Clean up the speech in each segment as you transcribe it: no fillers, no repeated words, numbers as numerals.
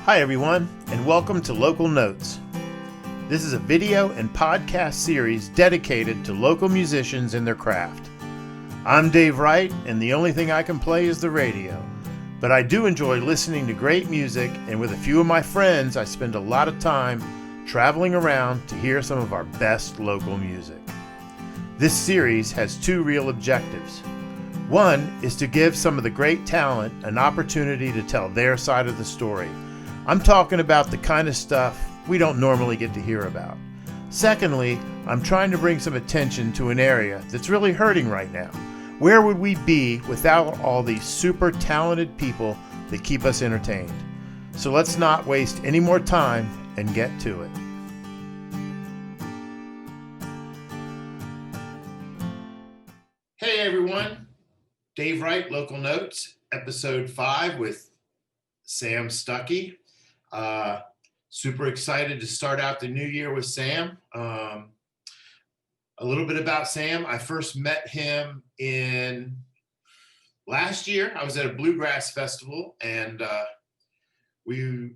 Hi everyone, and welcome to Local Notes. This is a video and podcast series dedicated to local musicians and their craft. I'm Dave Wright, and the only thing I can play is the radio. But I do enjoy listening to great music, and with a few of my friends, I spend a lot of time traveling around to hear some of our best local music. This series has two real objectives. One is to give some of the great talent an opportunity to tell their side of the story. I'm talking about the kind of stuff we don't normally get to hear about. Secondly, I'm trying to bring some attention to an area that's really hurting right now. Where would we be without all these super talented people that keep us entertained? So let's not waste any more time and get to it. Hey everyone, Dave Wright, Local Notes, episode 5 with Sam Stuckey. Super excited to start out the new year with Sam. A little bit about Sam. I first met him in last year. I was at a bluegrass festival, and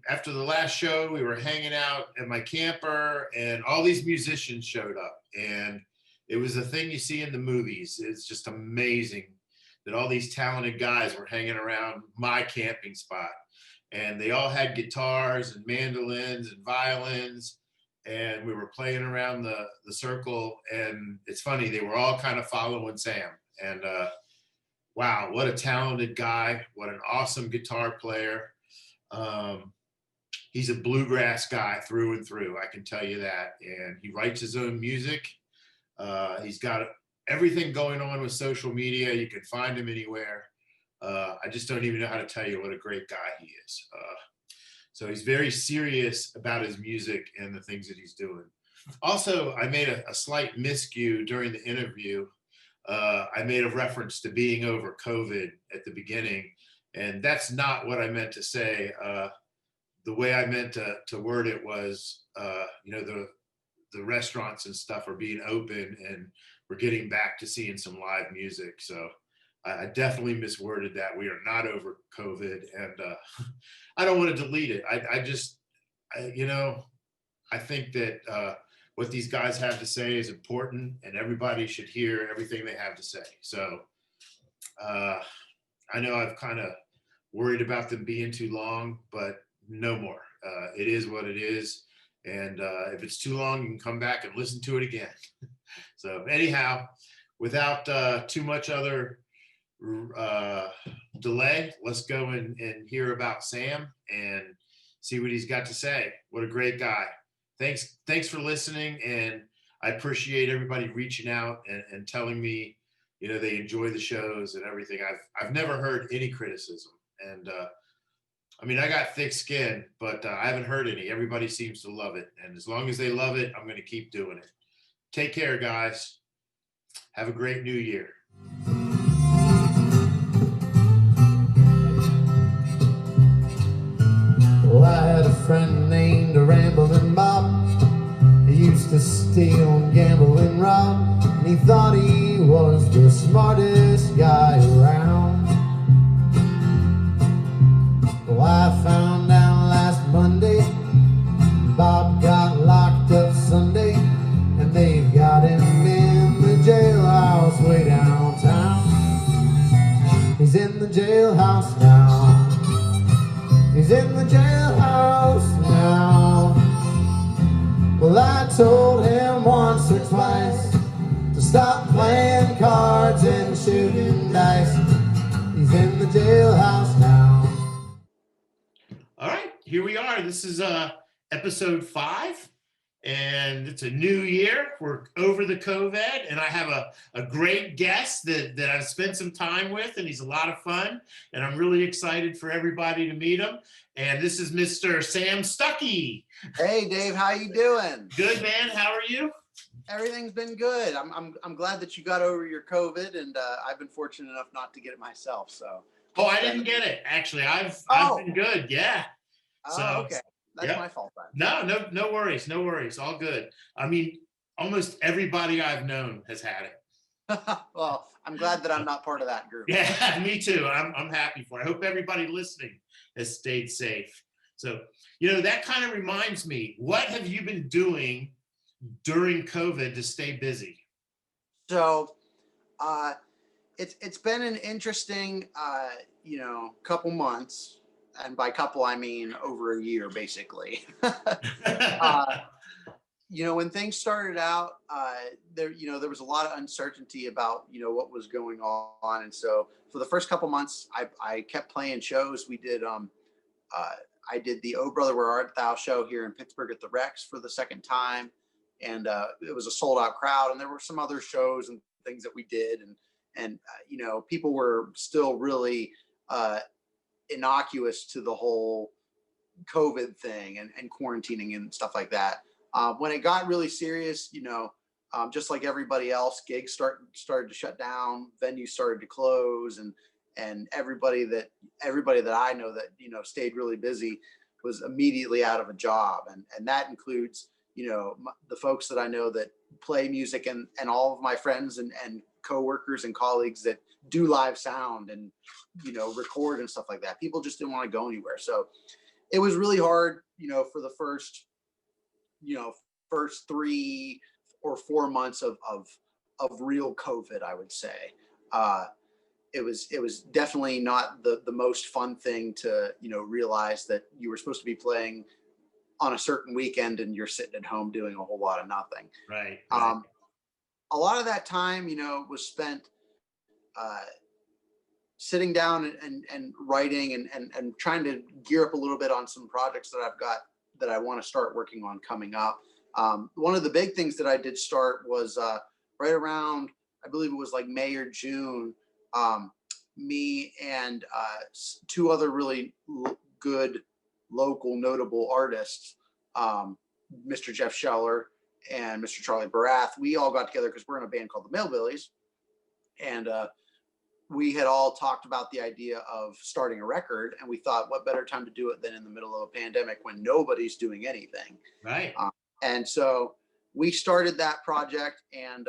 after the last show, we were hanging out at my camper, and all these musicians showed up, and it was a thing you see in the movies. It's just amazing that all these talented guys were hanging around my camping spot. And they all had guitars and mandolins and violins, and we were playing around the circle. And it's funny, they were all kind of following Sam. And wow, what a talented guy. What an awesome guitar player. He's a bluegrass guy through and through, I can tell you that. And he writes his own music. He's got everything going on with social media. You can find him anywhere. I just don't even know how to tell you what a great guy he is. So he's very serious about his music and the things that he's doing. Also, I made a slight miscue during the interview. I made a reference to being over COVID at the beginning, and that's not what I meant to say. The way I meant to word it was, the restaurants and stuff are being open, and we're getting back to seeing some live music. So I definitely misworded that. We are not over COVID, and I don't want to delete it. I think that what these guys have to say is important, and everybody should hear everything they have to say. So I know I've kind of worried about them being too long, but no more. It is what it is, and if it's too long, you can come back and listen to it again. So anyhow, without too much other delay, let's go and hear about Sam and see what he's got to say. What a great guy. Thanks for listening, and I appreciate everybody reaching out and telling me, they enjoy the shows and everything. I've never heard any criticism, and I got thick skin, but I haven't heard any. Everybody seems to love it, and as long as they love it, I'm going to keep doing it. Take care, guys. Have a great new year. Well, I had a friend named Rambling Bob. He used to steal and gamble and rob, and he thought he was the smartest guy around. Well, I found out last Monday Bob got locked up Sunday, and they've got him in the jailhouse way downtown. He's in the jailhouse now. He's in the jailhouse now. Well, I told him once or twice to stop playing cards and shooting dice. He's in the jailhouse now. All right, here we are. This is episode 5, and it's a new year. We're over the COVID, and I have a great guest that I've spent some time with, and he's a lot of fun, and I'm really excited for everybody to meet him. And this is Mr. Sam Stuckey. Hey, Dave, how you doing? Good, man. How are you? Everything's been good. I'm glad that you got over your COVID, and I've been fortunate enough not to get it myself. So. Oh, I didn't get it. Actually, I've been good. Yeah. Okay. That's my fault then. No worries. No worries. All good. Almost everybody I've known has had it. Well, I'm glad that I'm not part of that group. Yeah, me too. I'm happy for it. I hope everybody listening has stayed safe. So, that kind of reminds me, what have you been doing during COVID to stay busy? So, it's been an interesting, couple months, and by couple I mean over a year, basically. uh, when things started out, there was a lot of uncertainty about what was going on, and so for the first couple months, I kept playing shows. I did the Oh Brother Where Art Thou show here in Pittsburgh at the Rex for the second time, and it was a sold out crowd. And there were some other shows and things that we did, and people were still really innocuous to the whole COVID thing and quarantining and stuff like that. When it got really serious, just like everybody else, gigs started to shut down, venues started to close, and everybody that I know that stayed really busy was immediately out of a job, and that includes the folks that I know that play music, and all of my friends and coworkers and colleagues that do live sound and record and stuff like that. People just didn't want to go anywhere, so it was really hard for the first 3 or 4 months of real COVID, I would say. It was definitely not the most fun thing to realize that you were supposed to be playing on a certain weekend and you're sitting at home doing a whole lot of nothing. Right. A lot of that time was spent sitting down and writing and trying to gear up a little bit on some projects that I've got that I want to start working on coming up. One of the big things that I did start was right around, I believe it was like May or June. Me and 2 other really good local notable artists, Mr. Jeff Scheller and Mr. Charlie Barath, we all got together because we're in a band called the Millbillies, and we had all talked about the idea of starting a record, and we thought, what better time to do it than in the middle of a pandemic when nobody's doing anything. Right. And so we started that project, and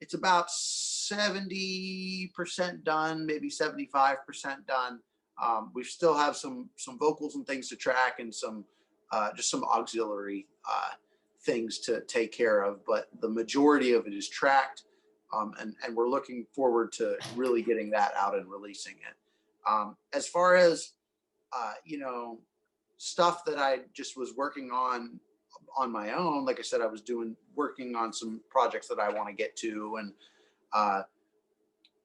it's about 70% done, maybe 75% done. We still have some vocals and things to track, and some just some auxiliary things to take care of, but the majority of it is tracked. And we're looking forward to really getting that out and releasing it. As far as stuff that I just was working on my own, like I said, I was working on some projects that I want to get to, and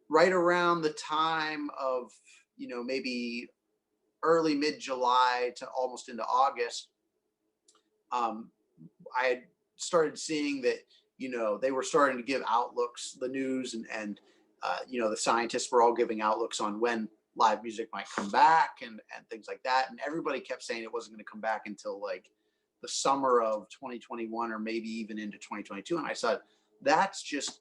right around the time of maybe early mid-July to almost into August, I had started seeing that they were starting to give outlooks, the news and the scientists were all giving outlooks on when live music might come back and things like that. And everybody kept saying it wasn't going to come back until like the summer of 2021 or maybe even into 2022. And I said, that's just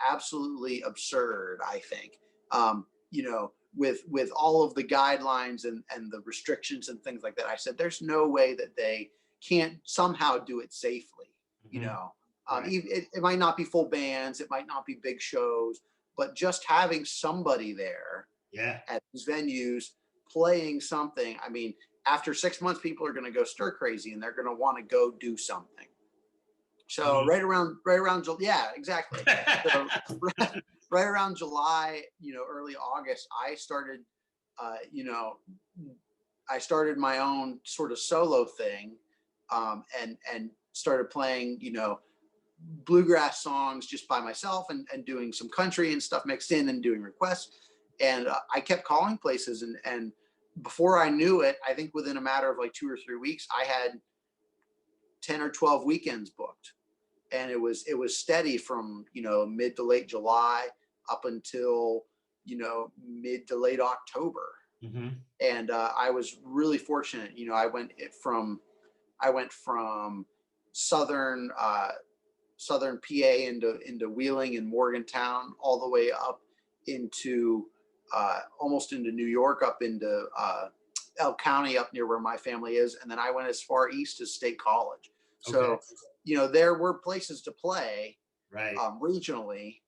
absolutely absurd, I think. With all of the guidelines and the restrictions and things like that, I said, there's no way that they can't somehow do it safely, Right. It might not be full bands, it might not be big shows, but just having somebody there at these venues playing something. I mean, after 6 months, people are going to go stir crazy and they're going to want to go do something. So right around, yeah, exactly. So right around July, early August, I started, I started my own sort of solo thing, and started playing, bluegrass songs just by myself, and doing some country and stuff mixed in and doing requests. And I kept calling places, and before I knew it, I think within a matter of like 2 or 3 weeks, I had 10 or 12 weekends booked. And it was steady from, mid to late July up until, mid to late October. Mm-hmm. And I was really fortunate. I went from southern PA into Wheeling and Morgantown, all the way up into almost into New York, up into Elk County, up near where my family is, and then I went as far east as State College. So, there were places to play, right, regionally,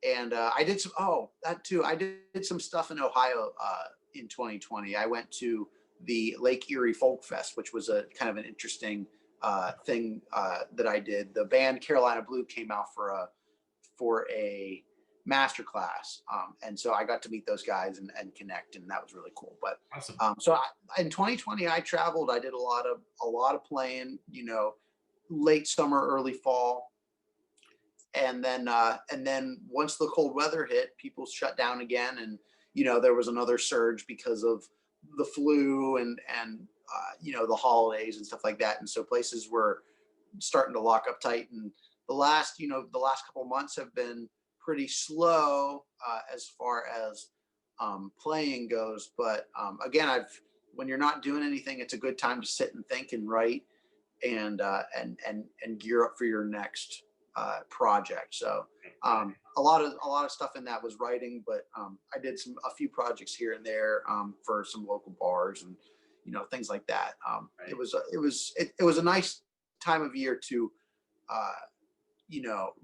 and I did some. Oh, that too. I did some stuff in Ohio in 2020. I went to the Lake Erie Folk Fest, which was a kind of an interesting thing that I did. The band Carolina Blue came out for a master class, and so I got to meet those guys and connect, and that was really cool. But Awesome. in 2020, I traveled. I did a lot of playing, late summer, early fall, and then once the cold weather hit, people shut down again, and there was another surge because of the flu and the holidays and stuff like that, and so places were starting to lock up tight. And the last couple months have been pretty slow as far as playing goes. But again, when you're not doing anything, it's a good time to sit and think and write and gear up for your next project. So a lot of stuff in that was writing, but I did a few projects here and there for some local bars and things like that. It was a nice time of year to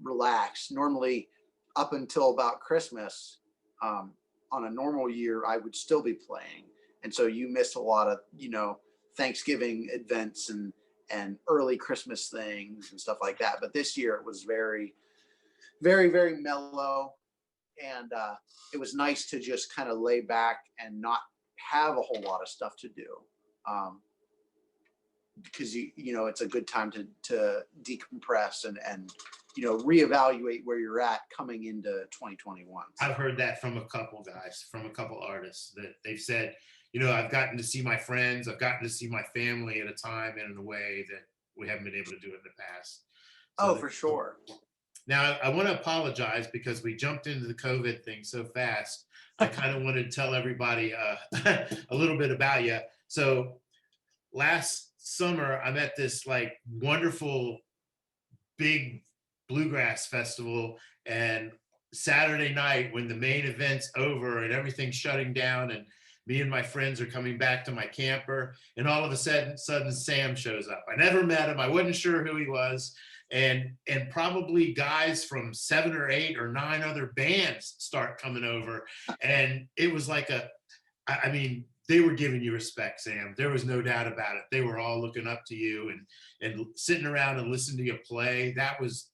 relax. Normally, up until about Christmas, on a normal year, I would still be playing, and so you miss a lot of Thanksgiving events and early Christmas things and stuff like that. But this year it was very, very, very mellow, and it was nice to just kind of lay back and not have a whole lot of stuff to do, because it's a good time to decompress and reevaluate where you're at coming into 2021. I've heard that from a couple guys, from a couple artists, that they've said, I've gotten to see my friends, I've gotten to see my family at a time and in a way that we haven't been able to do it in the past. So for sure. Now, I want to apologize because we jumped into the COVID thing so fast. I kind of wanted to tell everybody a little bit about you. So last summer, I'm at this like wonderful big bluegrass festival, and Saturday night when the main event's over and everything's shutting down and me and my friends are coming back to my camper, and all of a sudden Sam shows up. I never met him. I wasn't sure who he was. And probably guys from 7 or 8 or 9 other bands start coming over. And it was like they were giving you respect, Sam. There was no doubt about it. They were all looking up to you and sitting around and listening to you play. That was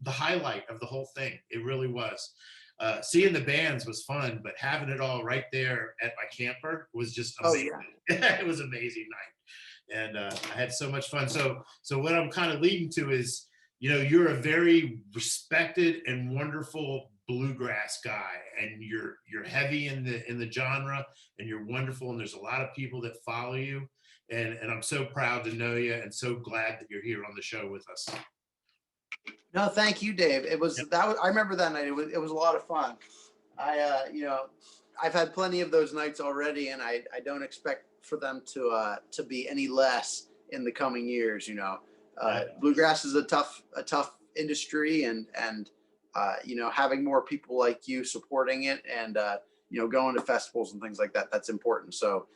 the highlight of the whole thing. It really was. Seeing the bands was fun, but having it all right there at my camper was just amazing. Oh, yeah. It was an amazing night. And I had so much fun. So what I'm kind of leading to is, you're a very respected and wonderful bluegrass guy, and you're heavy in the genre, and you're wonderful, and there's a lot of people that follow you, and I'm so proud to know you and so glad that you're here on the show with us. No, thank you, Dave. I remember that night. It was a lot of fun. I've had plenty of those nights already, and I don't expect for them to be any less in the coming years. Bluegrass is a tough industry, and having more people like you supporting it and going to festivals and things like that, that's important. So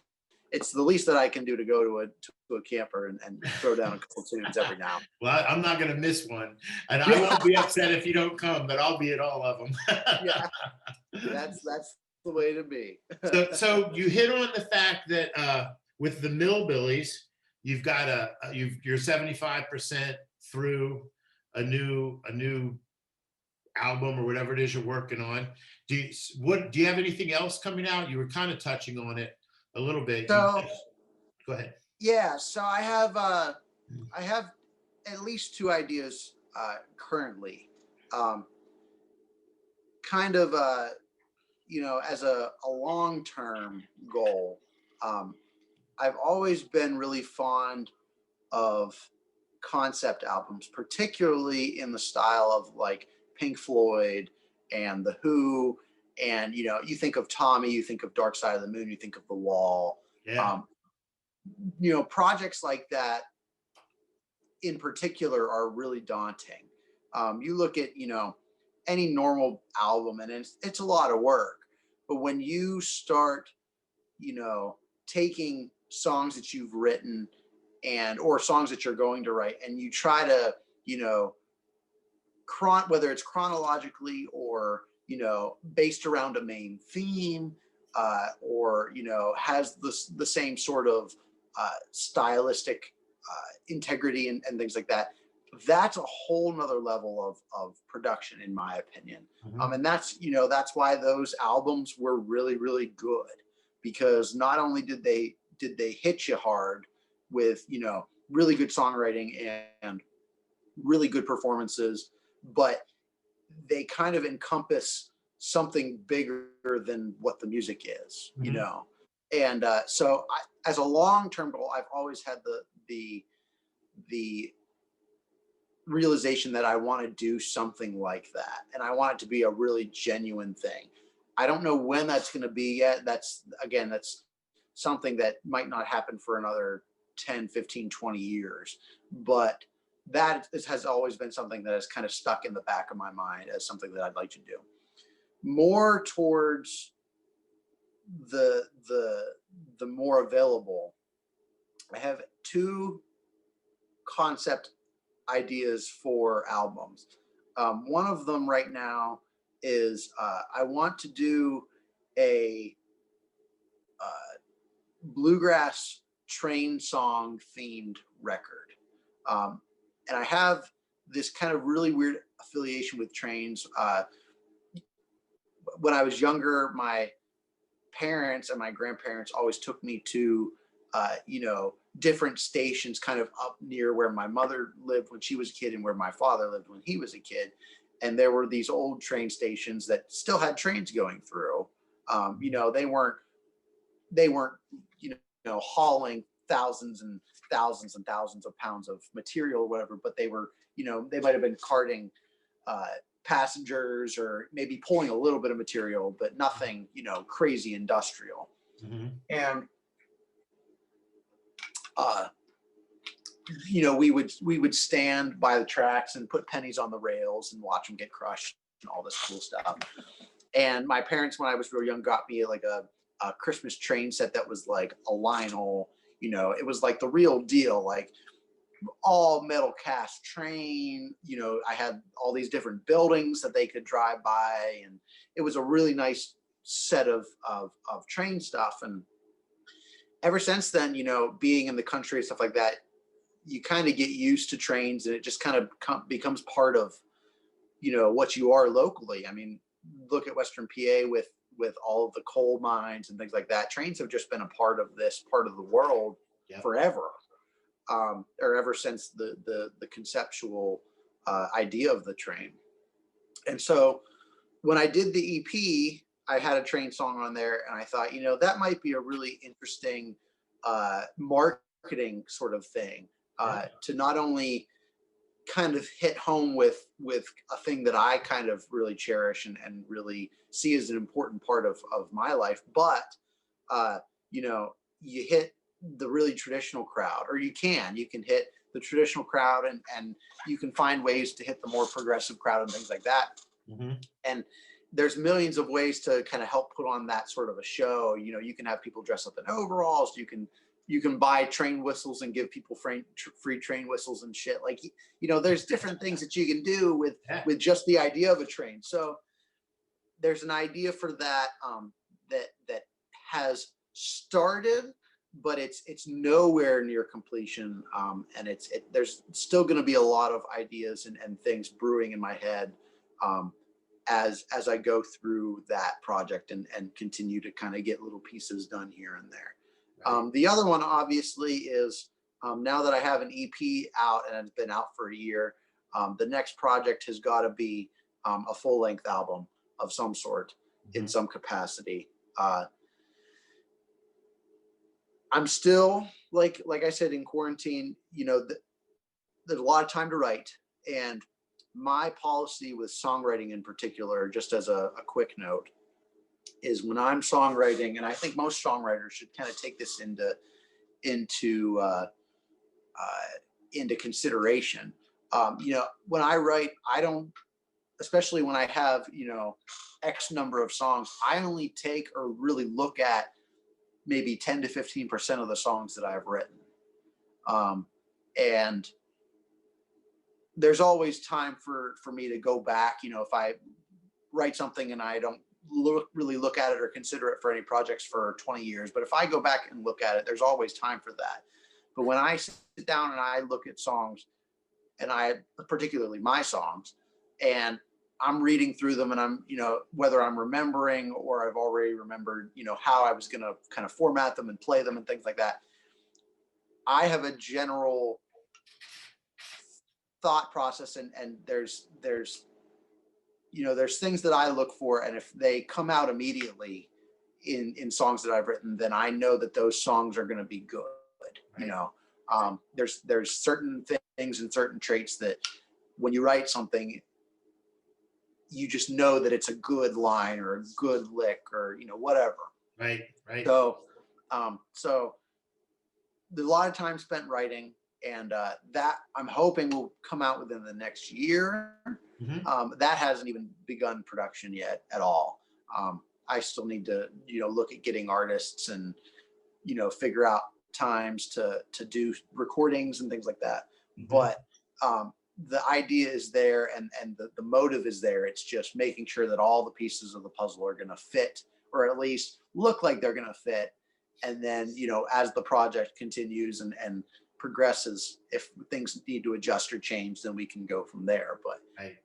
it's the least that I can do to go to a camper and throw down a couple tunes every now. Well, I'm not going to miss one, and I won't be upset if you don't come, but I'll be at all of them. Yeah, that's the way to be. So you hit on the fact that with the Millbillies, you've got you're 75% through a new album or whatever it is you're working on. Do you have anything else coming out? You were kind of touching on it a little bit. So, go ahead. Yeah, so I have at least 2 ideas currently. Kind of as a long-term goal. I've always been really fond of concept albums, particularly in the style of like Pink Floyd and The Who, and you think of Tommy, you think of Dark Side of the Moon, you think of The Wall. Yeah. Projects like that in particular are really daunting. You look at any normal album, and it's a lot of work, but when you start taking songs that you've written or songs that you're going to write, and you try to whether it's chronologically or based around a main theme, or has the same sort of stylistic integrity and things like that. That's a whole nother level of production, in my opinion. And that's why those albums were really, really good, because not only did they hit you hard with really good songwriting and really good performances, but they kind of encompass something bigger than what the music is, And so as a long-term goal, I've always had the realization that I want to do something like that. And I want it to be a really genuine thing. I don't know when that's going to be yet. That's something that might not happen for another 10, 15, 20 years. But that has always been something that has kind of stuck in the back of my mind as something that I'd like to do. More towards the more available, I have 2 concept ideas for albums. One of them right now is I want to do a bluegrass train song themed record. And I have this kind of really weird affiliation with trains. When I was younger, my parents and my grandparents always took me to, different stations kind of up near where my mother lived when she was a kid and where my father lived when he was a kid. And there were these old train stations that still had trains going through. They weren't, hauling thousands and thousands and thousands of pounds of material or whatever, but they were, they might've been carting passengers or maybe pulling a little bit of material, but nothing, crazy industrial. And we would stand by the tracks and put pennies on the rails and watch them get crushed and all this cool stuff. And my parents, when I was real young, got me like a Christmas train set that was like a Lionel, it was like the real deal, like all metal cast train. I had all these different buildings that they could drive by, and it was a really nice set of train stuff. And ever since then, being in the country and stuff like that, you kind of get used to trains, and it just kind of becomes part of, what you are locally. I mean, look at Western PA with all of the coal mines and things like that. Trains have just been a part of this part of the world forever, or ever since the conceptual idea of the train. And so when I did the EP, I had a train song on there, and I thought, that might be a really interesting marketing sort of thing, to not only kind of hit home with a thing that I kind of really cherish and really see as an important part of my life, but you hit the really traditional crowd, or you can hit the traditional crowd, and you can find ways to hit the more progressive crowd and things like that. And there's millions of ways to kind of help put on that sort of a show. You can have people dress up in overalls. You can buy train whistles and give people free train whistles and shit. Like, there's different things that you can do with just the idea of a train. So there's an idea for that, that has started, but it's nowhere near completion. And there's still going to be a lot of ideas and things brewing in my head, as I go through that project and continue to kind of get little pieces done here and there. The other one, obviously, is now that I have an EP out and it's been out for a year, the next project has got to be a full-length album of some sort, in some capacity. I'm still, like I said, in quarantine. There's a lot of time to write, and my policy with songwriting in particular, just as a quick note, is when I'm songwriting, and I think most songwriters should kind of take this into consideration. When I write, I don't, especially when I have, X number of songs, I only take or really look at maybe 10 to 15% of the songs that I've written. And there's always time for me to go back. If I write something and I don't really look at it or consider it for any projects for 20 years. But if I go back and look at it, there's always time for that. But when I sit down and I look at songs, and I particularly my songs, and I'm reading through them, and I'm, whether I'm remembering or I've already remembered, how I was going to kind of format them and play them and things like that, I have a general thought process, and there's things that I look for, and if they come out immediately in songs that I've written, then I know that those songs are going to be good. Right. There's certain things and certain traits that when you write something, you just know that it's a good line or a good lick or whatever. Right. So there's a lot of time spent writing, and that I'm hoping will come out within the next year. Mm-hmm. That hasn't even begun production yet at all. I still need to look at getting artists and figure out times to do recordings and things like that. Mm-hmm. But the idea is there, and the motive is there. It's just making sure that all the pieces of the puzzle are going to fit, or at least look like they're going to fit. And then, as the project continues and progresses, if things need to adjust or change, then we can go from there. But right.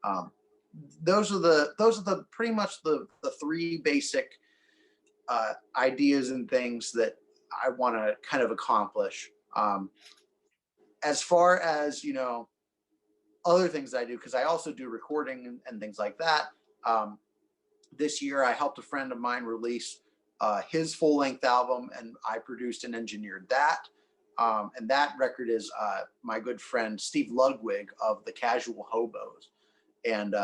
Those are the pretty much the three basic ideas and things that I want to kind of accomplish. As far as other things that I do, because I also do recording and things like that. This year, I helped a friend of mine release his full-length album, and I produced and engineered that. And that record is my good friend Steve Ludwig of the Casual Hobos. And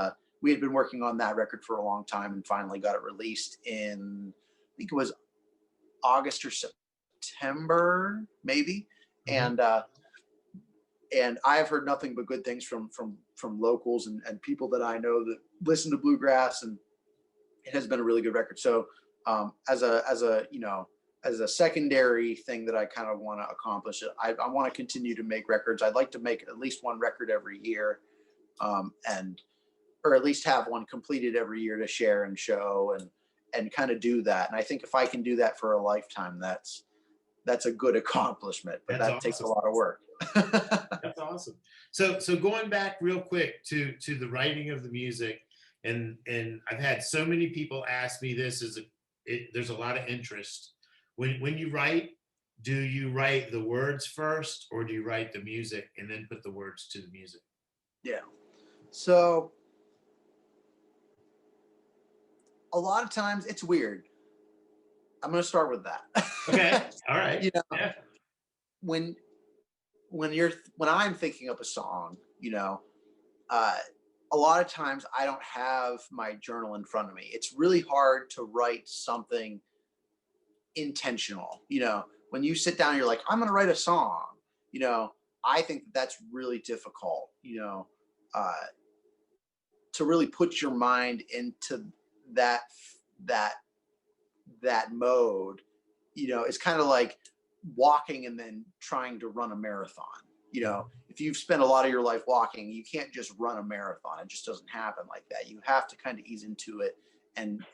we had been working on that record for a long time, and finally got it released in, I think it was August or September, maybe. Mm-hmm. And I have heard nothing but good things from locals and people that I know that listen to bluegrass, and it has been a really good record. So as a secondary thing that I kind of want to accomplish, I want to continue to make records. I'd like to make at least one record every year, or at least have one completed every year to share and show and kind of do that. And I think if I can do that for a lifetime, that's a good accomplishment, but that takes a lot of work. That's awesome. So going back real quick to the writing of the music, and I've had so many people ask me this, there's a lot of interest. When you write, do you write the words first, or do you write the music and then put the words to the music? Yeah. So a lot of times it's weird. I'm going to start with that. Okay. All right. Yeah. When I'm thinking of a song, a lot of times I don't have my journal in front of me. It's really hard to write something intentional. When you sit down, you're like, I'm going to write a song. I think that's really difficult, to really put your mind into that mode. It's kind of like walking and then trying to run a marathon. If you've spent a lot of your life walking, you can't just run a marathon. It just doesn't happen like that. You have to kind of ease into it and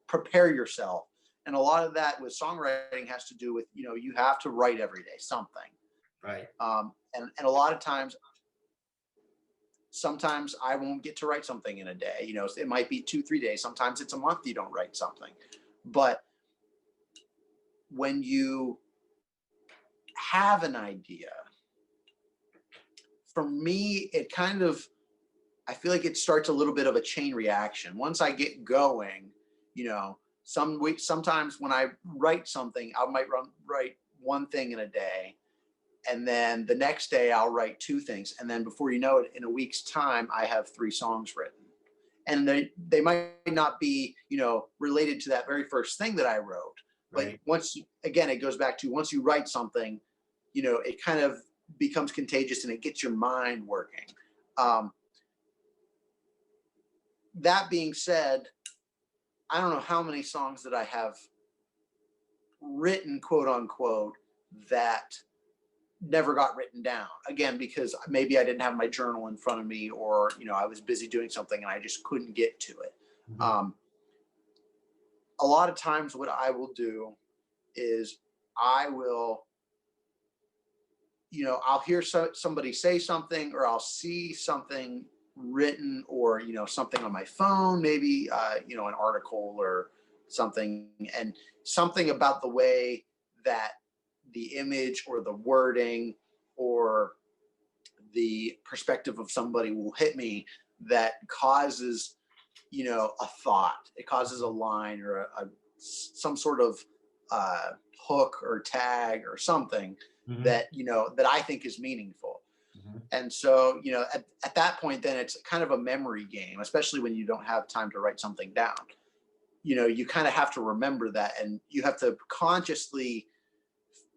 prepare yourself. And a lot of that with songwriting has to do with, you have to write every day something. Right. And a lot of times, sometimes I won't get to write something in a day. It might be 2-3 days. Sometimes it's a month you don't write something. But when you have an idea, for me, it kind of, I feel like it starts a little bit of a chain reaction. Once I get going, sometimes when I write something, I might write one thing in a day. And then the next day I'll write 2 things. And then before you know it, in a week's time, I have 3 songs written. And they might not be, related to that very first thing that I wrote. But right. It goes back to once you write something, it kind of becomes contagious and it gets your mind working. That being said, I don't know how many songs that I have written, quote unquote, that never got written down. Again, because maybe I didn't have my journal in front of me, or, I was busy doing something and I just couldn't get to it. Mm-hmm. a lot of times what I will do is I will, I'll hear somebody say something, or I'll see something written, or, something on my phone, maybe, an article or something, and something about the way that the image or the wording or the perspective of somebody will hit me, that causes, a thought. It causes a line or some sort of hook or tag or something that, that I think is meaningful. And so, at that point, then it's kind of a memory game, especially when you don't have time to write something down. You kind of have to remember that, and you have to consciously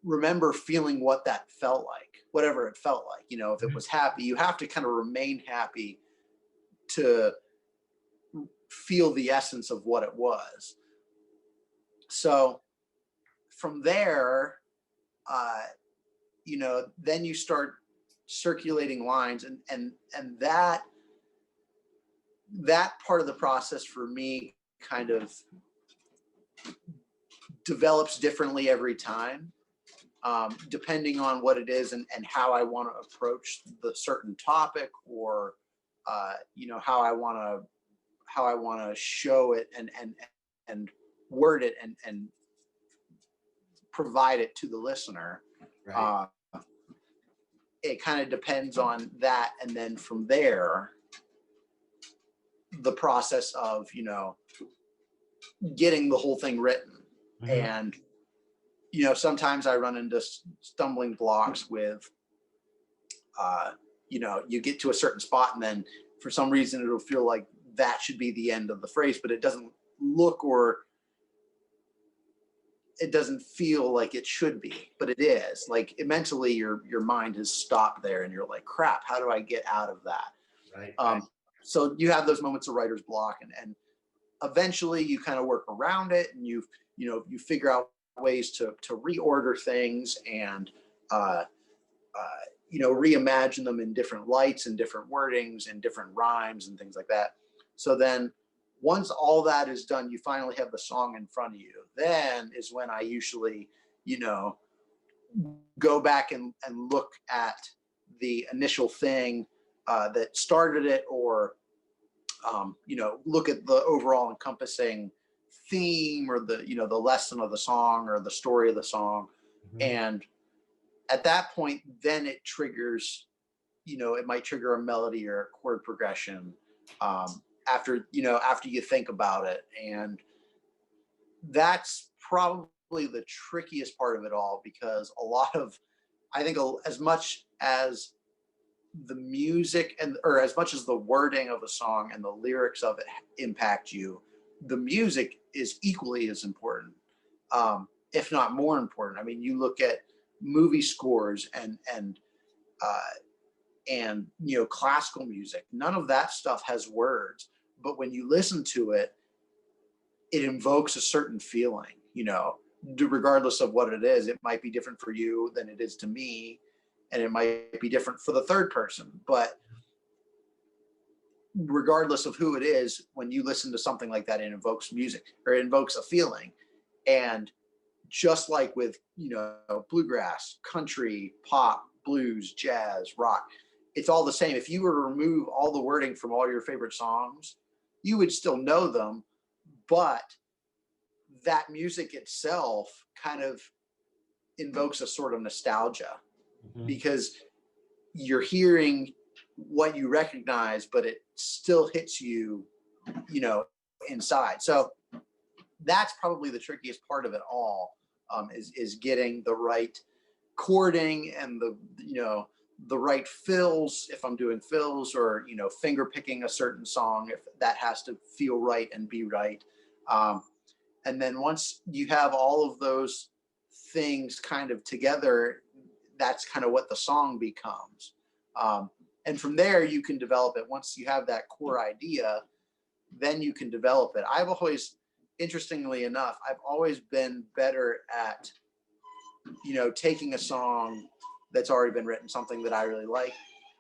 remember feeling what that felt like, whatever it felt like. If it was happy, you have to kind of remain happy to feel the essence of what it was. So from there, then you start circulating lines, and that part of the process for me kind of develops differently every time, depending on what it is, and how I want to approach the certain topic, or how I want to show it, and word it, and provide it to the listener. Right. It kind of depends on that, and then from there, the process of getting the whole thing written. And sometimes I run into stumbling blocks with you get to a certain spot, and then for some reason it'll feel like that should be the end of the phrase, but it doesn't look, or it doesn't feel like it should be, but it is. Like, mentally your mind has stopped there, and you're like, crap, how do I get out of that? Right. So you have those moments of writer's block, and eventually you kind of work around it, and you figure out ways to reorder things, and reimagine them in different lights and different wordings and different rhymes and things like that. So then once all that is done, you finally have the song in front of you. Then is when I usually, go back and look at the initial thing that started it, or, look at the overall encompassing theme, or the, the lesson of the song, or the story of the song. And at that point, then it triggers, it might trigger a melody or a chord progression, after you think about it. And that's probably the trickiest part of it all, because I think as much as the music, or as much as the wording of a song and the lyrics of it impact you, the music is equally as important, if not more important. I mean, you look at movie scores and classical music. None of that stuff has words, but when you listen to it, it invokes a certain feeling. Regardless of what it is, it might be different for you than it is to me, and it might be different for the third person. But regardless of who it is, when you listen to something like that, it invokes music, or it invokes a feeling. And just like with, bluegrass, country, pop, blues, jazz, rock, it's all the same. If you were to remove all the wording from all your favorite songs, you would still know them, but that music itself kind of invokes a sort of nostalgia, because you're hearing what you recognize, but it still hits you, inside. So that's probably the trickiest part of it all, is getting the right chording, and the right fills, if I'm doing fills, or finger picking a certain song, if that has to feel right and be right. And then once you have all of those things kind of together, that's kind of what the song becomes. And from there, you can develop it. Once you have that core idea, then you can develop it. Interestingly enough, I've always been better at, taking a song that's already been written, something that I really like,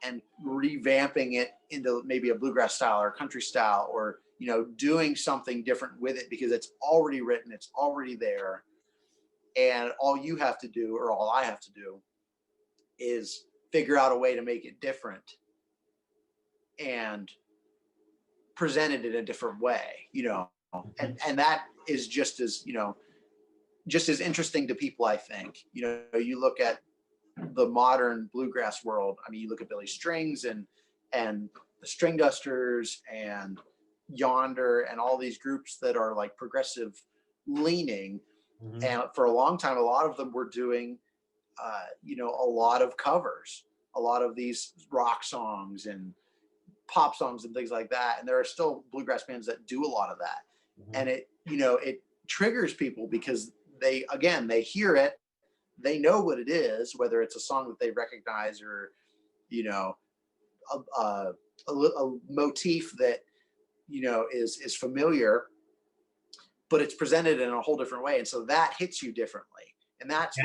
and revamping it into maybe a bluegrass style or country style, or, doing something different with it because it's already written, it's already there. And all you have to do, or all I have to do, is figure out a way to make it different and present it in a different way, and that is just as, just as interesting to people, I think. You look at the modern bluegrass world. I mean, you look at Billy Strings and the String Dusters and Yonder and all these groups that are like progressive leaning. Mhm. And for a long time, a lot of them were doing, a lot of covers, a lot of these rock songs and pop songs and things like that. And there are still bluegrass bands that do a lot of that. Mhm. And it triggers people because they hear it, they know what it is, whether it's a song that they recognize or, a motif that, is familiar, but it's presented in a whole different way. And so that hits you differently. And that's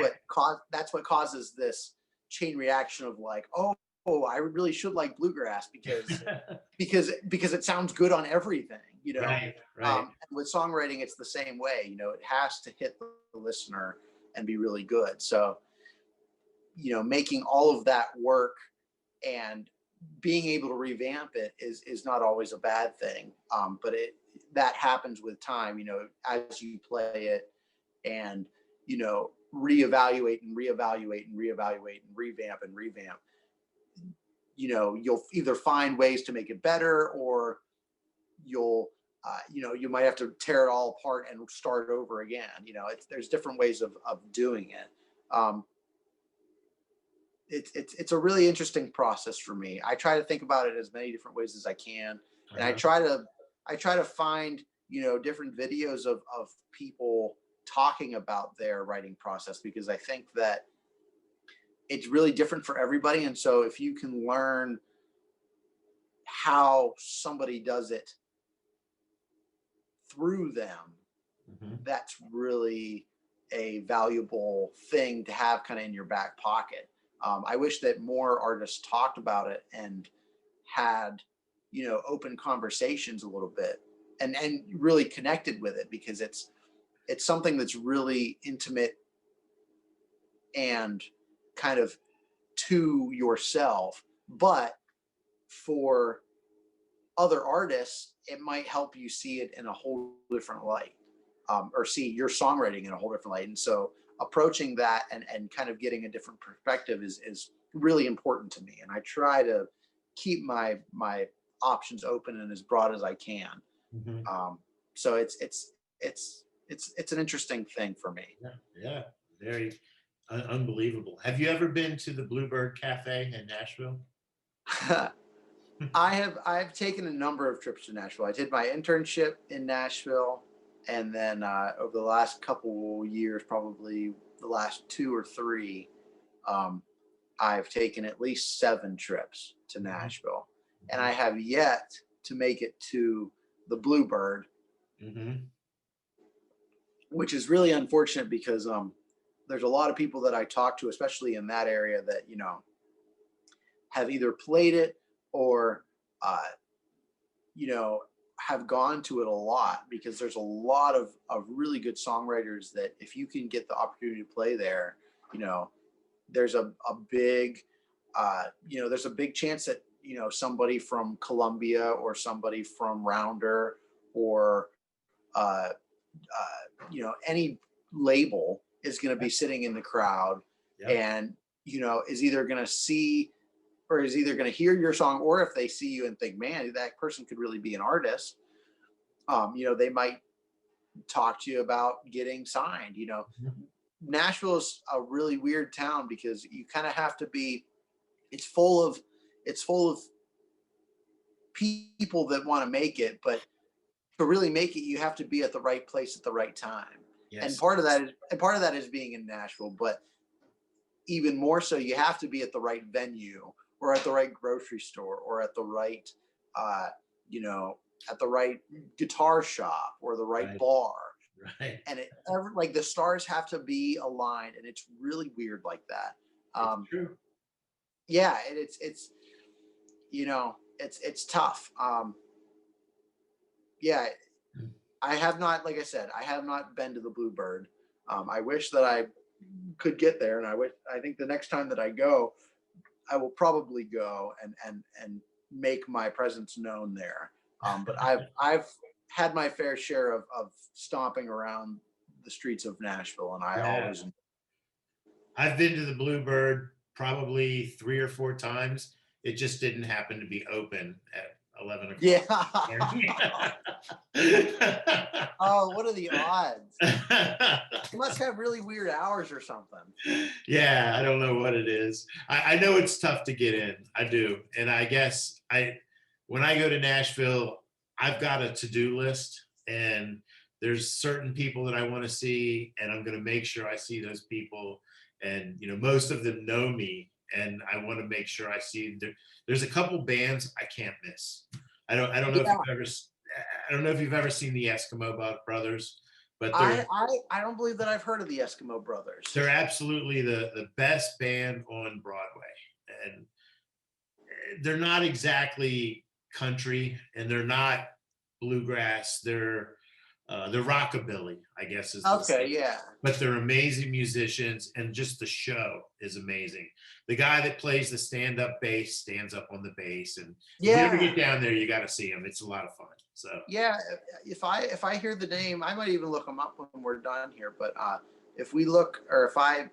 what causes this chain reaction of like, oh, I really should like bluegrass because it sounds good on everything, Right. and with songwriting, it's the same way. It has to hit the listener and be really good. So, making all of that work and being able to revamp it is not always a bad thing. But that happens with time, as you play it and, reevaluate and reevaluate and reevaluate and revamp. You'll either find ways to make it better, or you'll, you might have to tear it all apart and start over again. There's different ways of doing it. It's a really interesting process for me. I try to think about it as many different ways as I can, and I try to find different videos of people talking about their writing process, because I think that it's really different for everybody. And so if you can learn how somebody does it through them, Mhm. that's really a valuable thing to have kind of in your back pocket. I wish that more artists talked about it and had, open conversations a little bit, and really connected with it, because it's something that's really intimate and kind of to yourself. But for other artists, it might help you see it in a whole different light, or see your songwriting in a whole different light. And so approaching that and kind of getting a different perspective is really important to me. And I try to keep my options open and as broad as I can. Mhm. So it's an interesting thing for me. Yeah. Very unbelievable. Have you ever been to the Bluebird Cafe in Nashville? I've taken a number of trips to Nashville. I did my internship in Nashville, and then over the last couple years, probably the last 2 or 3, um, I've taken at least 7 trips to Nashville, and I have yet to make it to the Bluebird, Mm-hmm. which is really unfortunate because there's a lot of people that I talk to, especially in that area, that have either played it or uh, have gone to it a lot, because there's a lot of really good songwriters that if you can get the opportunity to play there, there's a big there's a big chance that somebody from Columbia or somebody from Rounder or any label is going to be sitting in the crowd. Yep. And is either going to see, or is either going to hear your song, or if they see you and think, man, that person could really be an artist, they might talk to you about getting signed. Nashville is a really weird town because you kind of have to be, it's full of people that want to make it, but to really make it, you have to be at the right place at the right time. Yes. And part of that is being in Nashville, but even more so, you have to be at the right venue, or at the right grocery store, or at the right, at the right guitar shop, or the right bar. Right. And like the stars have to be aligned, and it's really weird like that. It's true. Yeah, it's tough. yeah, I have not, like I said, I have not been to the Bluebird. I wish that I could get there, and I think the next time that I go, I will probably go and make my presence known there. But I've had my fair share of stomping around the streets of Nashville, and I Yeah. always I've been to the Bluebird probably 3 or 4 times. It just didn't happen to be open at 11 o'clock. yeah. Oh, what are the odds? You must have really weird hours or something. Yeah, I don't know what it is. I know it's tough to get in. I do. And I guess when I go to Nashville, I've got a to-do list, and there's certain people that I want to see, and I'm going to make sure I see those people. And most of them know me, and I want to make sure I see there's a couple bands I can't miss. I don't know if Yeah. I don't know if you've ever seen the Eskimo Brothers, but I don't believe that I've heard of the Eskimo Brothers. they're absolutely the best band on Broadway. And they're not exactly country, and they're not bluegrass. They're rockabilly, I guess is the Okay, same. yeah. But they're amazing musicians, and just the show is amazing. The guy that plays the stand-up bass stands up on the bass, and if you ever Yeah. get down there, you got to see him. It's a lot of fun. So Yeah, if I hear the name, I might even look them up when we're done here. But if we look, or if I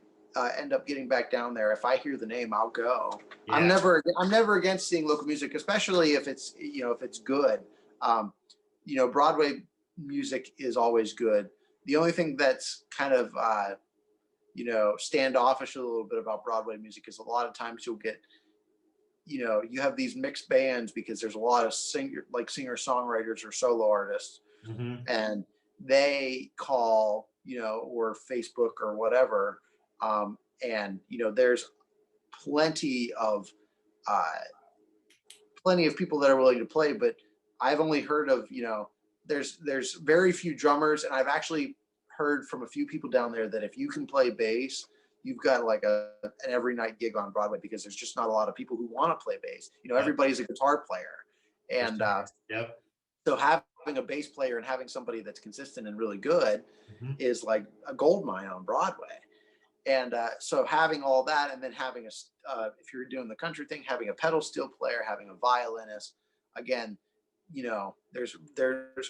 end up getting back down there, if I hear the name, I'll go. yeah. I'm never against seeing local music, especially if it's if it's good. Broadway music is always good. The only thing that's kind of standoffish a little bit about Broadway music is a lot of times you'll get you have these mixed bands because there's a lot of singer songwriters or solo artists, Mhm. and they call or Facebook or whatever, and there's plenty of uh, people that are willing to play, but I've only heard of there's very few drummers, and I've actually heard from a few people down there that if you can play bass, you've got like an every night gig on Broadway, because there's just not a lot of people who want to play bass. Everybody's a guitar player, and Yep. so having a bass player and having somebody that's consistent and really good Mhm. is like a gold mine on Broadway. And so having all that, and then having if you're doing the country thing, having a pedal steel player, having a violinist, again, there's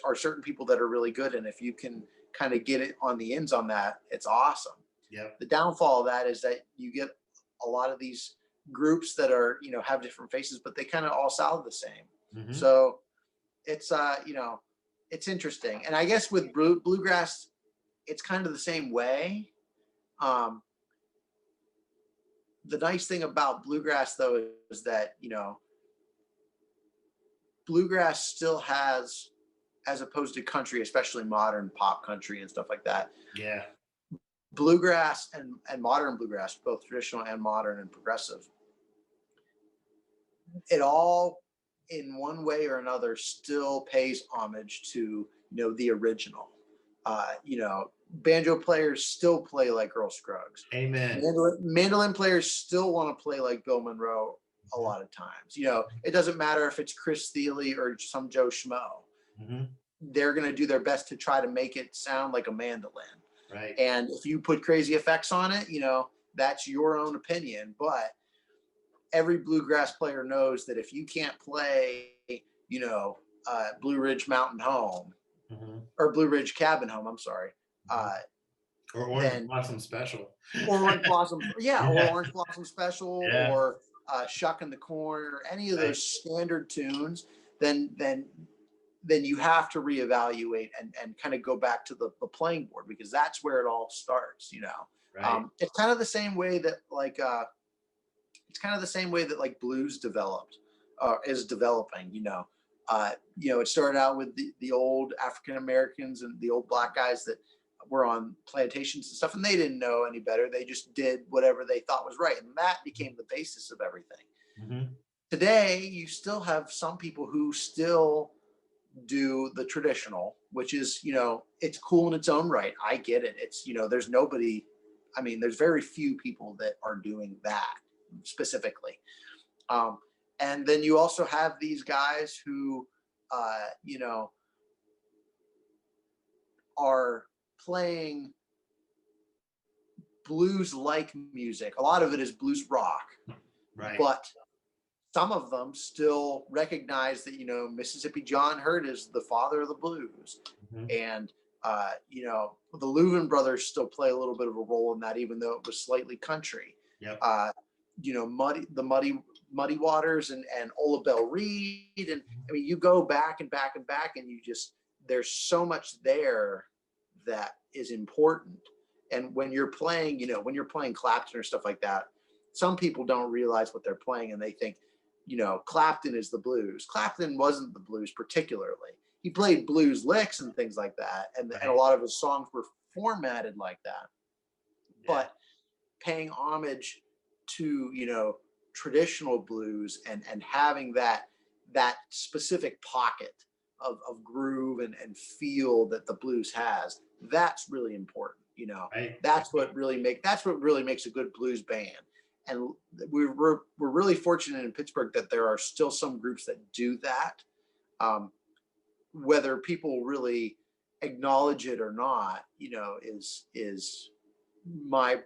are certain people that are really good, and if you can kind of get it on the ends on that, it's awesome. Yep. The downfall of that is that you get a lot of these groups that are have different faces, but they kind of all sound the same. Mhm. So it's it's interesting, and I guess with bluegrass, it's kind of the same way. The nice thing about bluegrass, though, is that bluegrass still has, as opposed to country, especially modern pop country and stuff like that, Yeah. bluegrass and modern bluegrass, both traditional and modern and progressive, it all in one way or another still pays homage to the original. Banjo players still play like Earl Scruggs. Amen. Mandolin players still want to play like Bill Monroe a lot of times. It doesn't matter if it's Chris Thile or some Joe Schmo. Mhm. They're going to do their best to try to make it sound like a mandolin. Right. And if you put crazy effects on it, that's your own opinion. But every bluegrass player knows that if you can't play, Blue Ridge Mountain Home, Mhm. or Blue Ridge Cabin Home, I'm sorry, Or Orange Blossom Special. Orange Blossom, Yeah. or Orange Blossom Special, Yeah. or Shuck in the Corn, or any of those standard tunes, then you have to reevaluate and kind of go back to the playing board, because that's where it all starts. Right. It's kind of the same way that like blues developed, is developing. It started out with the old African Americans and the old black guys that were on plantations and stuff, and they didn't know any better. They just did whatever they thought was right, and that became the basis of everything. Mhm. Today, you still have some people who still do the traditional, which is, it's cool in its own right. I get it. It's, there's nobody, there's very few people that are doing that specifically. And then you also have these guys who, are playing blues-like music. A lot of it is blues rock, Right. but some of them still recognize that, Mississippi John Hurt is the father of the blues. Mhm. And, the Louvin brothers still play a little bit of a role in that, even though it was slightly country. Yep. Muddy Waters and Ola Belle Reed. And I mean, you go back and back and back, and there's so much there that is important. And when you're playing, Clapton or stuff like that, some people don't realize what they're playing, and they think, Clapton is the blues. Clapton wasn't the blues particularly. He played blues licks and things like that, and a lot of his songs were formatted like that. Yeah. But paying homage to traditional blues and having that specific pocket of groove and feel that the blues has, that's really important. Right. That's what really makes a good blues band. And we're really fortunate in Pittsburgh that there are still some groups that do that. Whether people really acknowledge it or not, is my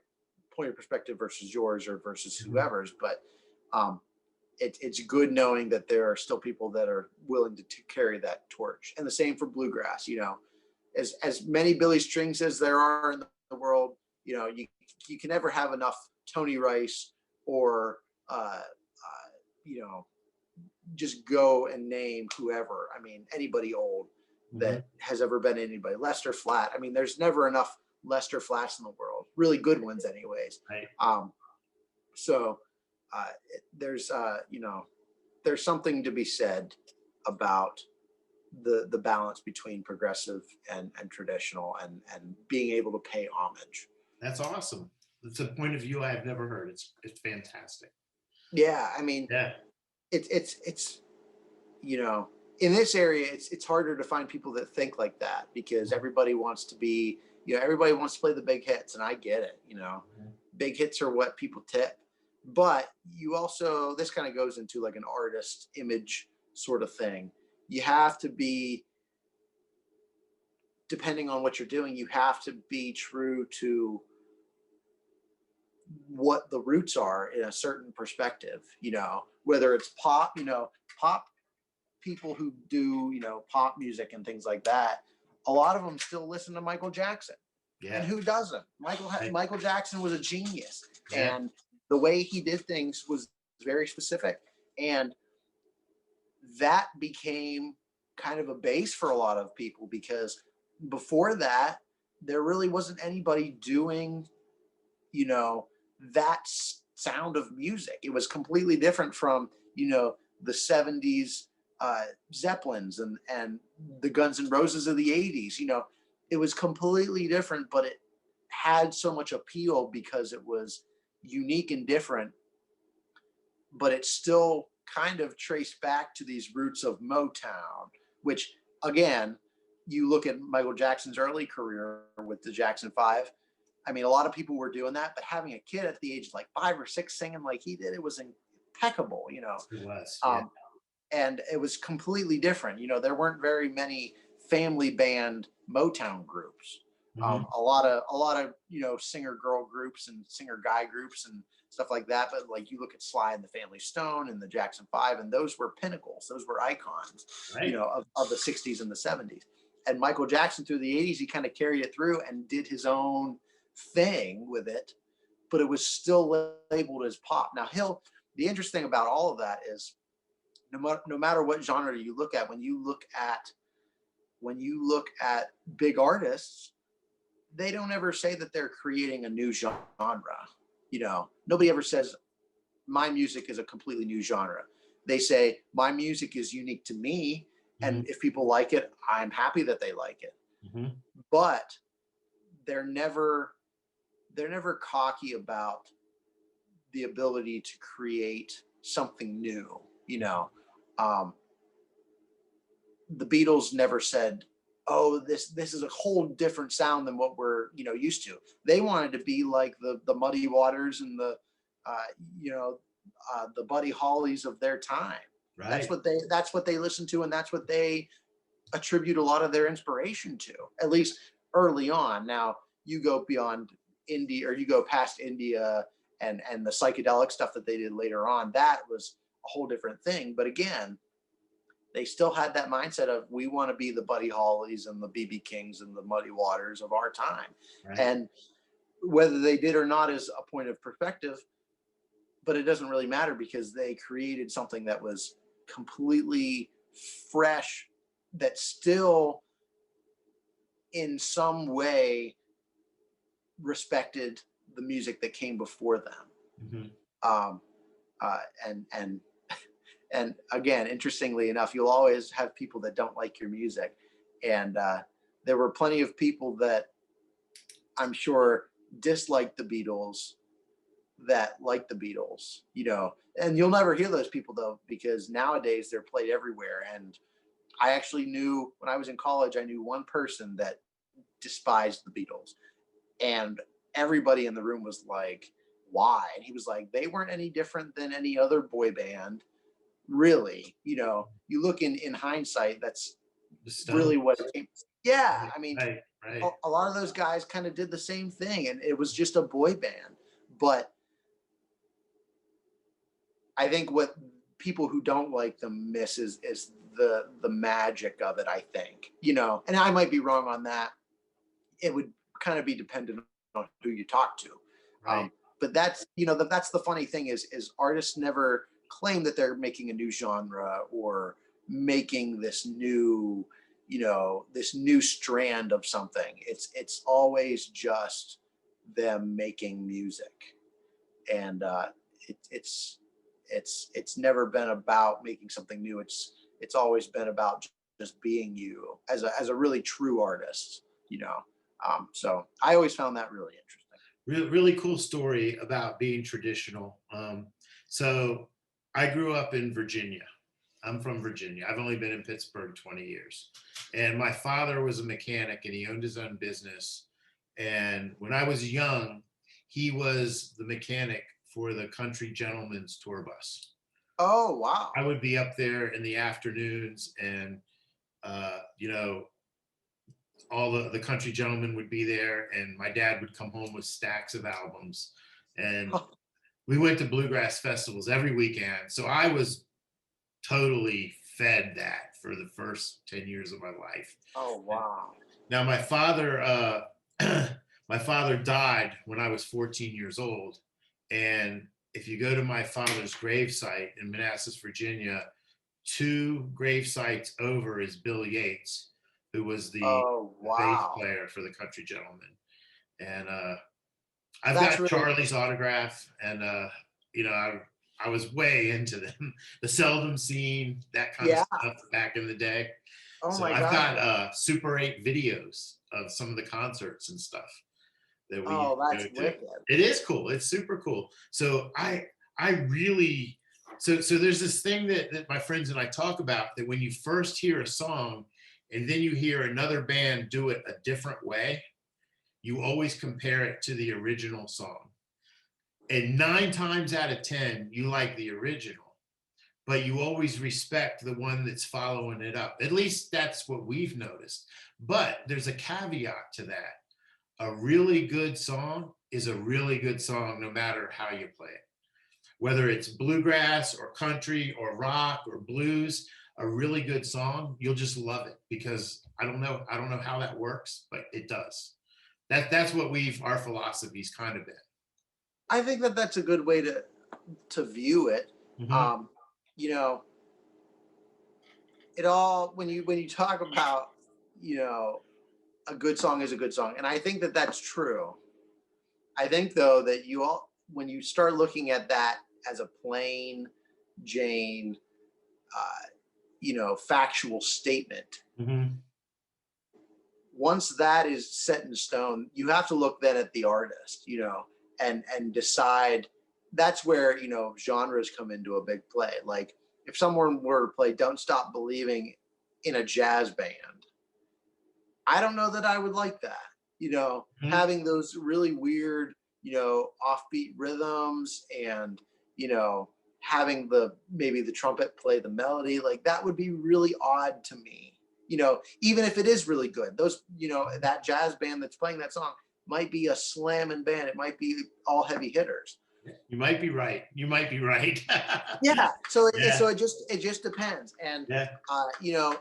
point of perspective versus yours or versus whoever's. But it's good knowing that there are still people that are willing to carry that torch. And the same for bluegrass. As many Billy Strings as there are in the world, you can never have enough Tony Rice or just go and name whoever. I mean, anybody old that has ever been anybody. Lester Flatt. I mean, there's never enough Lester Flatts in the world. Really good ones, anyways. Right. So there's there's something to be said about the balance between progressive and traditional and being able to pay homage. That's awesome. It's a point of view I have never heard. It's fantastic. Yeah, I mean, Yeah. It's in this area it's harder to find people that think like that, because everybody wants to be, everybody wants to play the big hits, and I get it. Big hits are what people tip. But you also, this kind of goes into like an artist image sort of thing. You have to be, depending on what you're doing, you have to be true to what the roots are in a certain perspective, whether it's pop, pop people who do, pop music and things like that. A lot of them still listen to Michael Jackson. Yeah. And who doesn't? Michael Jackson was a genius. Yeah. And the way he did things was very specific. And that became kind of a base for a lot of people, because before that, there really wasn't anybody doing, that sound of music. It was completely different from, the 70s Zeppelins and the Guns N' Roses of the 80s. It was completely different, but it had so much appeal because it was unique and different, but it still kind of traced back to these roots of Motown, which, again, you look at Michael Jackson's early career with the Jackson 5. I mean, a lot of people were doing that, but having a kid at the age of like 5 or 6 singing like he did, it was impeccable. It was. Yeah. And it was completely different. There weren't very many family band Motown groups. A lot of singer girl groups and singer guy groups and stuff like that. But like, you look at Sly and the Family Stone and the Jackson 5, and those were pinnacles. Those were icons, Right. of the 60s and the 70s. And Michael Jackson through the 80s, he kind of carried it through and did his own thing with it, but it was still labeled as pop. Now, the interesting about all of that is, no matter what genre you look at, when you look at big artists, they don't ever say that they're creating a new genre. Nobody ever says my music is a completely new genre. They say my music is unique to me, and if people like it, I'm happy that they like it. But they're never cocky about the ability to create something new. The Beatles never said, oh, this is a whole different sound than what we're used to. They wanted to be like the Muddy Waters and the Buddy Hollies of their time. Right. That's what they listened to, and that's what they attribute a lot of their inspiration to. At least early on. Now you go beyond India, or you go past India and the psychedelic stuff that they did later on. That was a whole different thing. But again, they still had that mindset of, we want to be the Buddy Hollies and the BB Kings and the Muddy Waters of our time. Right. And whether they did or not is a point of perspective, but it doesn't really matter, because they created something that was completely fresh, that still in some way respected the music that came before them. Mm-hmm. And again, interestingly enough, you'll always have people that don't like your music. And there were plenty of people that I'm sure disliked the Beatles that like the Beatles, you know, and you'll never hear those people though, because nowadays they're played everywhere. And I actually knew, when I was in college, I knew one person that despised the Beatles, and everybody in the room was like, why? And he was like, they weren't any different than any other boy band, really. You know, you look in hindsight, that's really what it came. Yeah, I mean, right. a lot of those guys kind of did the same thing, and it was just a boy band. But I think what people who don't like them miss is the magic of it, I think, you know, and I might be wrong on that. It would kind of be dependent on who you talk to. Right. But that's, you know, that's the funny thing is artists never claim that they're making a new genre or making this new, you know, this new strand of something. It's always just them making music. And it's never been about making something new. It's always been about just being you as a really true artist, you know. So I always found that really interesting. Really cool story about being traditional. So I grew up in Virginia. I'm from Virginia. I've only been in Pittsburgh 20 years. And my father was a mechanic and he owned his own business. And when I was young, he was the mechanic for the Country Gentleman's tour bus. Oh, wow. I would be up there in the afternoons, and you know, all the country gentlemen would be there, and my dad would come home with stacks of albums, and we went to bluegrass festivals every weekend. So I was totally fed that for the first 10 years of my life. Oh, wow. Now my father my father died when I was 14 years old, and if you go to my father's gravesite in Manassas, Virginia, 2 grave sites over is Bill Yates, who was the bass player for the Country Gentlemen. And I've got really Charlie's autograph, and you know, I was way into them, the Seldom Scene, that kind of stuff back in the day. Oh, so my I've God. got Super 8 videos of some of the concerts and stuff that we that's go to. wicked. It is cool. It's super cool. So I really, so there's this thing that my friends and I talk about, that when you first hear a song and then you hear another band do it a different way, you always compare it to the original song. And 9 times out of 10, you like the original, but you always respect the one that's following it up. At least that's what we've noticed. But there's a caveat to that. A really good song is a really good song no matter how you play it. Whether it's bluegrass or country or rock or blues, a really good song, you'll just love it, because I don't know how that works, but it does. That's what our philosophy's kind of been. I think that that's a good way to view it. Mm-hmm. You know, it all, when you talk about, you know, a good song is a good song, and I think that that's true. I think though that when you start looking at that as a plain Jane, you know, factual statement, Mm-hmm. once that is set in stone, you have to look then at the artist, you know, and decide. That's where, you know, genres come into a big play. Like if someone were to play Don't Stop Believing in a jazz band, I don't know that I would like that, you know, having those really weird, you know, offbeat rhythms, and, you know, having maybe the trumpet play the melody, like that would be really odd to me, you know, even if it is really good, those, you know, that jazz band that's playing that song might be a slamming band. It might be all heavy hitters. You might be right. You might be right. Yeah. So Yeah. so it just depends. And Yeah. you know,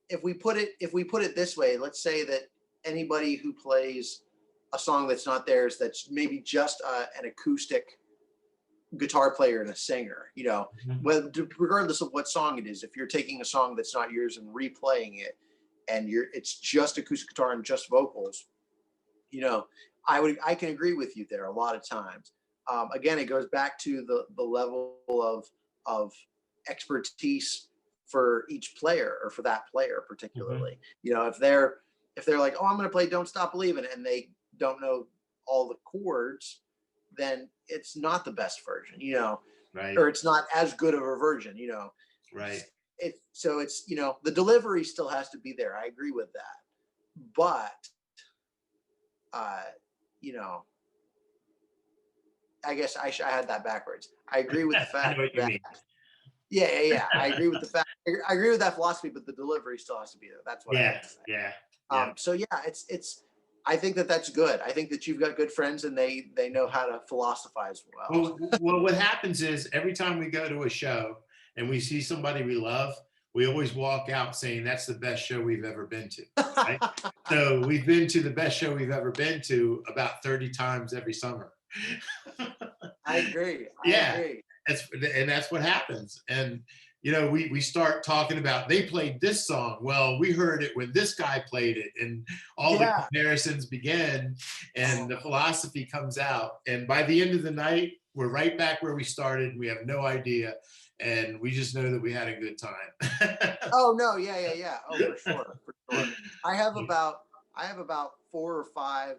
if we put it this way, let's say that anybody who plays a song that's not theirs, that's maybe just an acoustic guitar player and a singer, you know, regardless of what song it is, if you're taking a song that's not yours and replaying it, and it's just acoustic guitar and just vocals, you know, I can agree with you there a lot of times. Again, it goes back to the level of expertise for each player, or for that player particularly. You know, if they're like, oh, I'm going to play "Don't Stop Believing," and they don't know all the chords, then it's not the best version, you know, Right. or it's not as good of a version, you know. Right. So it's, you know, the delivery still has to be there. I agree with that, but you know, I guess I had that backwards. I agree with the I fact know what you that mean. yeah. I agree with the fact. I agree with that philosophy, but the delivery still has to be there. That's what I Yeah. meant to say. Yeah. So yeah, it's. I think that's good. I think that you've got good friends, and they know how to philosophize well. Well, what happens is every time we go to a show and we see somebody we love, we always walk out saying that's the best show we've ever been to. Right? So we've been to the best show we've ever been to about 30 times every summer. I agree. Yeah. That's what happens. And you know, we start talking about, they played this song. Well, we heard it when this guy played it, and all the comparisons begin, and the philosophy comes out. And by the end of the night, we're right back where we started. We have no idea, and we just know that we had a good time. Oh no, yeah. Oh, for sure. I have about 4 or 5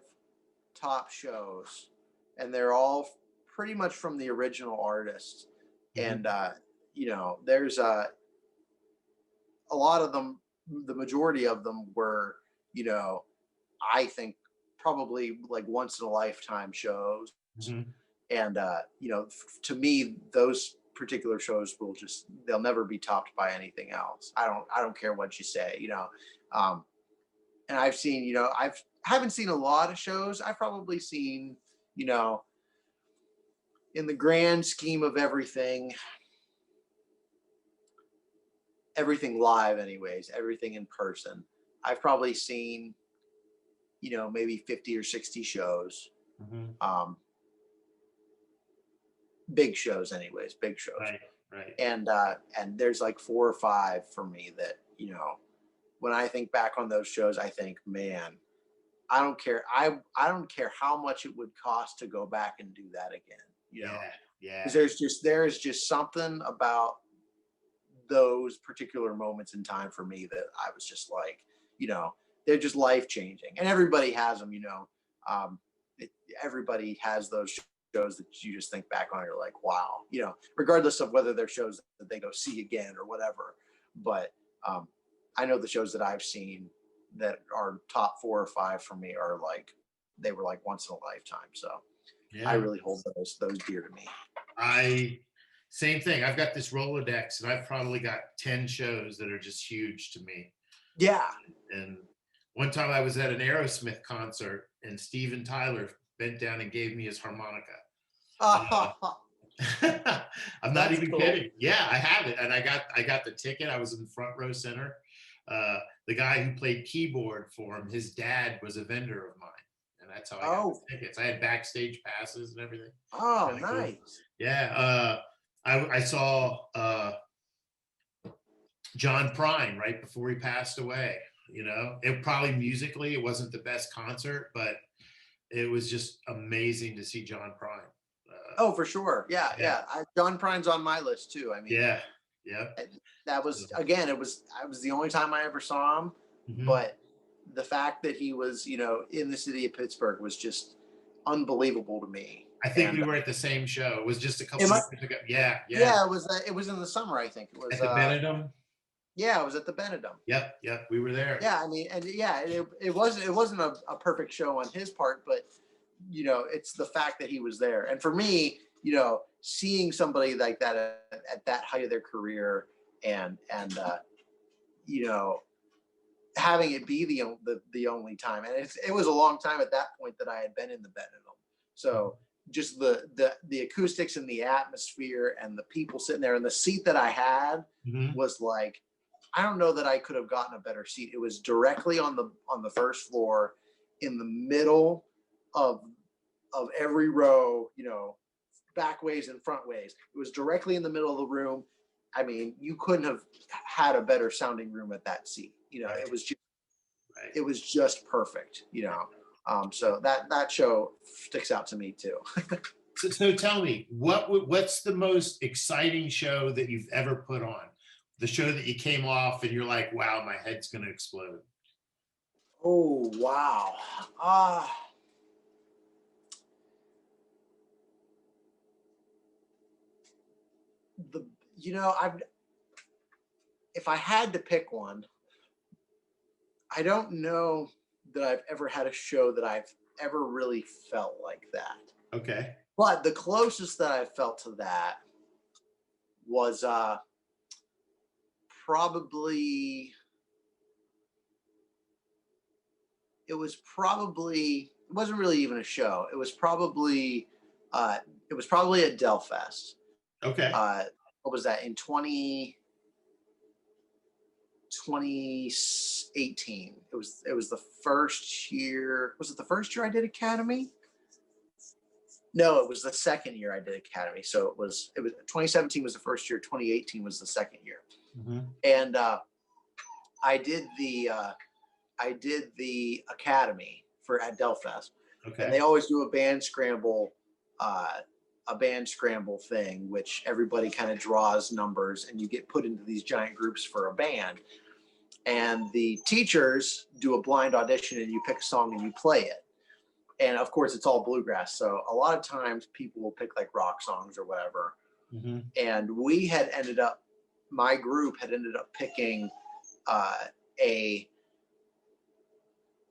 top shows, and they're all pretty much from the original artists. And you know, there's a lot of them, the majority of them were, you know, I think probably like once in a lifetime shows. And you know, to me, those particular shows they'll never be topped by anything else. I don't care what you say, you know. And I've seen, you know, haven't seen a lot of shows. I've probably seen, you know, in the grand scheme of everything live anyways, everything in person, I've probably seen, you know, maybe 50 or 60 shows. Big shows anyways, big shows. Right. And there's like 4 or 5 for me that, you know, when I think back on those shows, I think, man, I don't care. I don't care how much it would cost to go back and do that again, you know. Yeah. Because there's just something about those particular moments in time for me that I was just like, you know, they're just life changing. And everybody has them, you know. Everybody has those shows that you just think back on, you're like, wow, you know, regardless of whether they're shows that they go see again or whatever. But I know the shows that I've seen that are top 4 or 5 for me are like, they were like once in a lifetime. So I really hold those dear to me. Same thing. I've got this Rolodex, and I've probably got 10 shows that are just huge to me. Yeah. And one time I was at an Aerosmith concert, and Steven Tyler bent down and gave me his harmonica. I'm not even kidding. Yeah, I have it, and I got the ticket. I was in front row center. The guy who played keyboard for him, his dad was a vendor of mine, and that's how I got the tickets. I had backstage passes and everything. Oh, nice. Cool. Yeah. I saw John Prine right before he passed away. You know, musically, it wasn't the best concert, but it was just amazing to see John Prine. Oh, for sure. Yeah. John Prine's on my list too. I mean, yeah. That was, again, I was the only time I ever saw him, but the fact that he was, you know, in the city of Pittsburgh was just unbelievable to me. I think we were at the same show. It was just a couple of years ago. Yeah. Yeah, it was in the summer, I think. It was at the Benedum. Yeah, it was at the Benedum. Yep, we were there. Yeah, I mean, and yeah, it wasn't a perfect show on his part, but you know, it's the fact that he was there. And for me, you know, seeing somebody like that at that height of their career, and you know, having it be the only time. And it was a long time at that point that I had been in the Benetton. So just the acoustics and the atmosphere and the people sitting there, and the seat that I had was like, I don't know that I could have gotten a better seat. It was directly on the first floor, in the middle of every row, you know, back ways and front ways. It was directly in the middle of the room. I mean, you couldn't have had a better sounding room at that seat. You know, it was just perfect, you know. So that show sticks out to me too. So tell me, what's the most exciting show that you've ever put on? The show that you came off and you're like, wow, my head's going to explode. Oh, wow. If I had to pick one, I don't know that I've ever had a show that I've ever really felt like that. Okay. But the closest that I felt to that was probably it wasn't really even a show. It was probably at Delfest. Okay. What was that, in 2018? It was the first year. Was it the first year I did Academy? No, it was the second year I did Academy. So it was 2017 was the first year, 2018 was the second year. And I did the Academy at Delfest. Okay. And they always do a band scramble thing, which everybody kind of draws numbers and you get put into these giant groups for a band. And the teachers do a blind audition and you pick a song and you play it. And of course it's all bluegrass. So a lot of times people will pick like rock songs or whatever. And my group had ended up picking a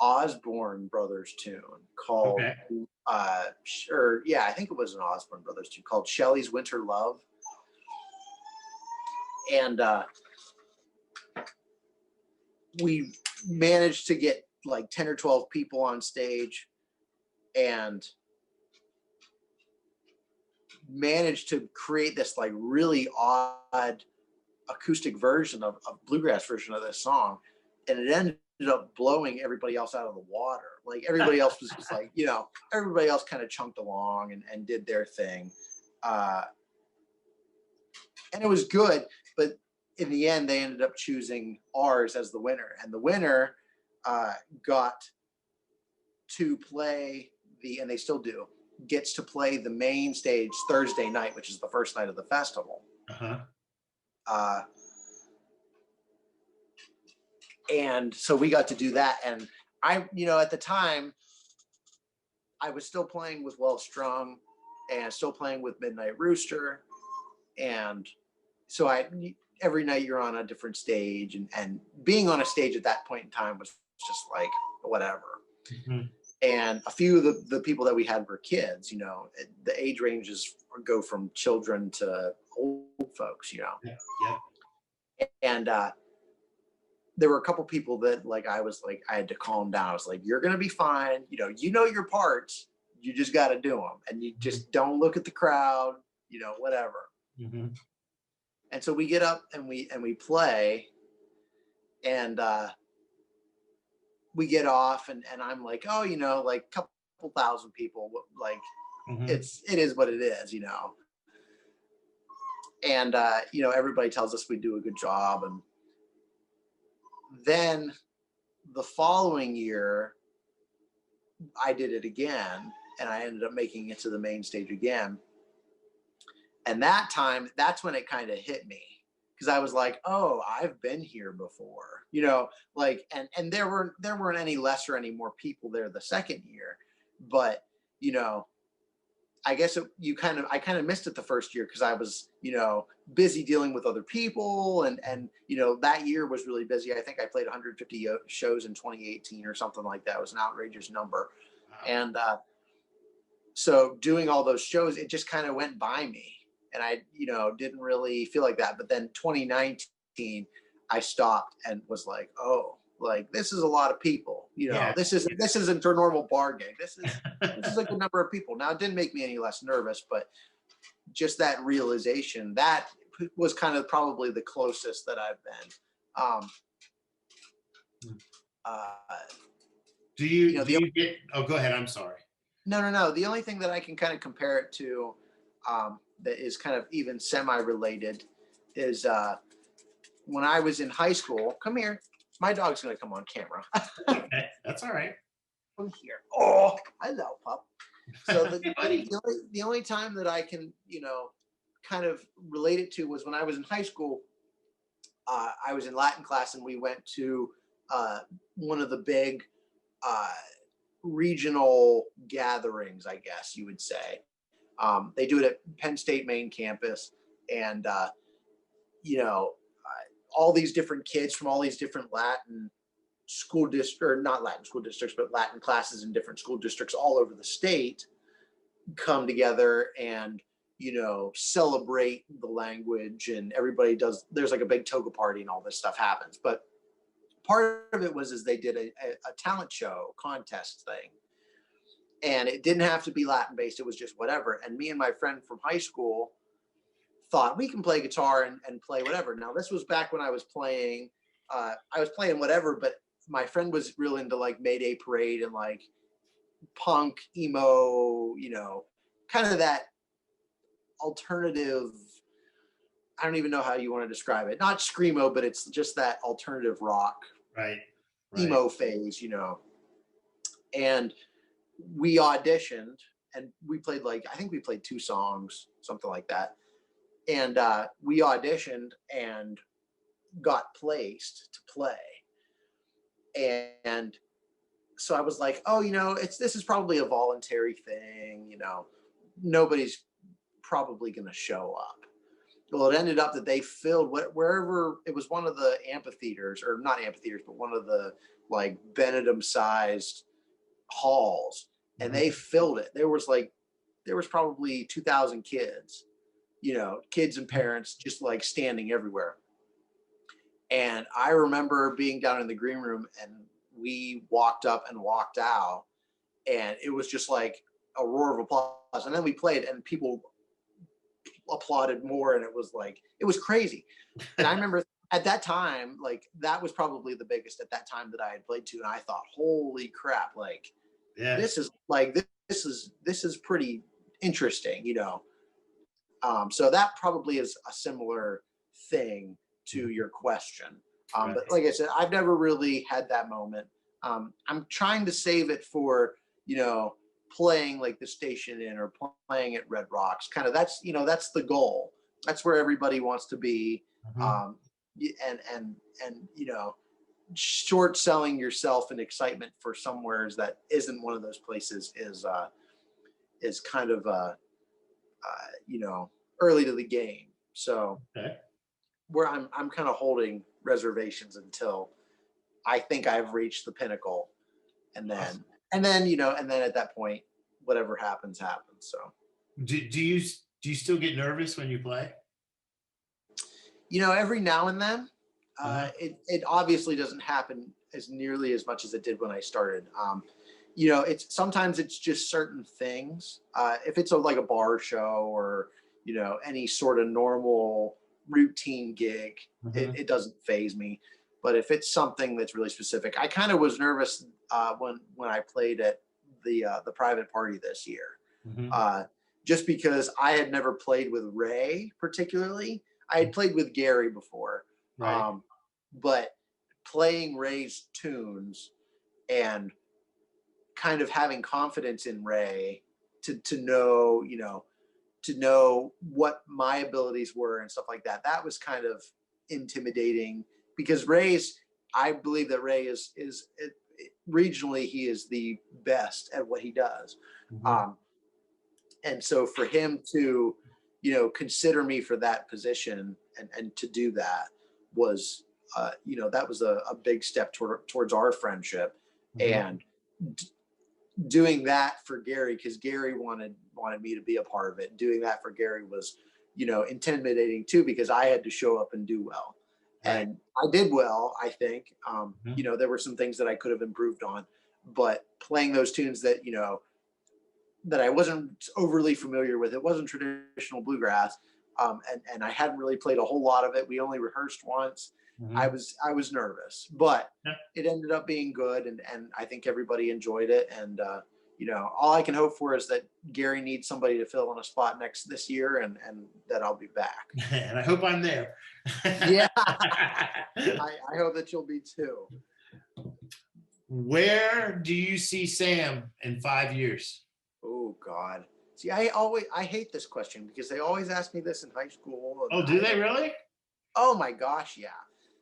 Osborne Brothers tune called, I think it was an Osborne Brothers tune called Shelley's Winter Love. And we managed to get like 10 or 12 people on stage and managed to create this like really odd acoustic version of bluegrass version of this song. And it ended up blowing everybody else out of the water. Like everybody else was just like, you know, everybody else kind of chunked along and did their thing. And it was good, but in the end, they ended up choosing ours as the winner. And the winner got to play and they still do, gets to play the main stage Thursday night, which is the first night of the festival. And so we got to do that. And I, you know, at the time, I was still playing with Well Strung and still playing with Midnight Rooster. And so every night you're on a different stage, and being on a stage at that point in time was just like, whatever. And a few of the people that we had were kids, you know, the age ranges go from children to old folks, you know. And there were a couple people that like, I had to calm down. I was like, you're going to be fine. You know your parts, you just got to do them. And you just don't look at the crowd, you know, whatever. And so we get up and we play, and we get off and I'm like, oh, you know, like a couple thousand people, like it is what it is, you know. And you know, everybody tells us we do a good job. And then the following year I did it again, and I ended up making it to the main stage again. And that time, that's when it kind of hit me, because I was like, oh, I've been here before, you know, like, and there weren't any less or any more people there the second year, but, you know, I guess I kind of missed it the first year because I was, you know, busy dealing with other people, and you know, that year was really busy. I think I played 150 shows in 2018 or something like that. It was an outrageous number. Wow. And so doing all those shows, it just kind of went by me. And I, you know, didn't really feel like that. But then 2019, I stopped and was like, oh, like, this is a lot of people, Yeah. this isn't a normal bar gig. This is a good number of people. Now, it didn't make me any less nervous, but just that realization, that was kind of probably the closest that I've been. Do you get, oh, go ahead. I'm sorry. No. The only thing that I can kind of compare it to, that is kind of even semi-related, is when I was in high school. Come here. My dog's going to come on camera. Okay, that's all right. Come here. Oh, hello, pup. So the only time that I can, kind of relate it to was when I was in high school. I was in Latin class, and we went to one of the big regional gatherings, I guess you would say. They do it at Penn State main campus, and all these different kids from all these different Latin school districts, or not Latin school districts, but Latin classes in different school districts all over the state, come together and celebrate the language, and everybody does. There's like a big toga party, and all this stuff happens. But part of it was they did a talent show contest thing, and it didn't have to be Latin based. It was just whatever. And me and my friend from high school thought we can play guitar and play whatever. Now, this was back when I was playing whatever, but my friend was real into like Mayday Parade and like punk, emo, kind of that alternative. I don't even know how you want to describe it. Not screamo, but it's just that alternative rock, Right. emo phase, And we auditioned, and we played I think we played 2 songs, something like that. And we auditioned and got placed to play. And so I was like, oh, this is probably a voluntary thing. Nobody's probably going to show up. Well, it ended up that they filled wherever it was, one of the amphitheaters, or not amphitheaters, but one of the like Benedum-sized halls, and they filled it. There was probably 2,000 kids, kids and parents just like standing everywhere. And I remember being down in the green room, and we walked up and walked out, and it was just like a roar of applause. And then we played, and people applauded more, and it was crazy. And I remember at that time, like, that was probably the biggest at that time that I had played to, and I thought, holy crap, like, Yeah. this is pretty interesting, so that probably is a similar thing to your question. Right. But like I said, I've never really had that moment. I'm trying to save it for, playing like the Station Inn or playing at Red Rocks. Kind of that's the goal. That's where everybody wants to be. And short selling yourself and excitement for somewheres that isn't one of those places is kind of early to the game. So Okay. where I'm kind of holding reservations until I think I've reached the pinnacle, and then and then at that point, whatever happens. So Do you still get nervous when you play? every now and then, it obviously doesn't happen as nearly as much as it did when I started. It's sometimes it's just certain things. If it's like a bar show or any sort of normal routine gig, it doesn't faze me. But if it's something that's really specific, I kind of was nervous when I played at the private party this year, just because I had never played with Ray particularly. I had played with Gary before, Right. but playing Ray's tunes and kind of having confidence in Ray to know what my abilities were and stuff like that. That was kind of intimidating, because I believe that Ray is regionally, he is the best at what he does. And so for him to, consider me for that position and to do that was, that was a big step towards our friendship. And doing that for Gary, because Gary wanted me to be a part of it. Doing that for Gary was, intimidating too, because I had to show up and do well. and I did well, I think. Mhm. You know, there were some things that I could have improved on, but playing those tunes that, you know, that I wasn't overly familiar with. It wasn't traditional bluegrass, and I hadn't really played a whole lot of it. We only rehearsed once. Mhm. I was nervous, but Yeah. it ended up being good, and I think everybody enjoyed it. And you know, all I can hope for is that Gary needs somebody to fill in a spot next this year, and that I'll be back. And I hope I'm there. Yeah, I hope that you'll be too. Where do you see Sam in 5 years? Oh God. See, I hate this question because they always ask me this in high school. And Oh, do they really? Oh my gosh, yeah.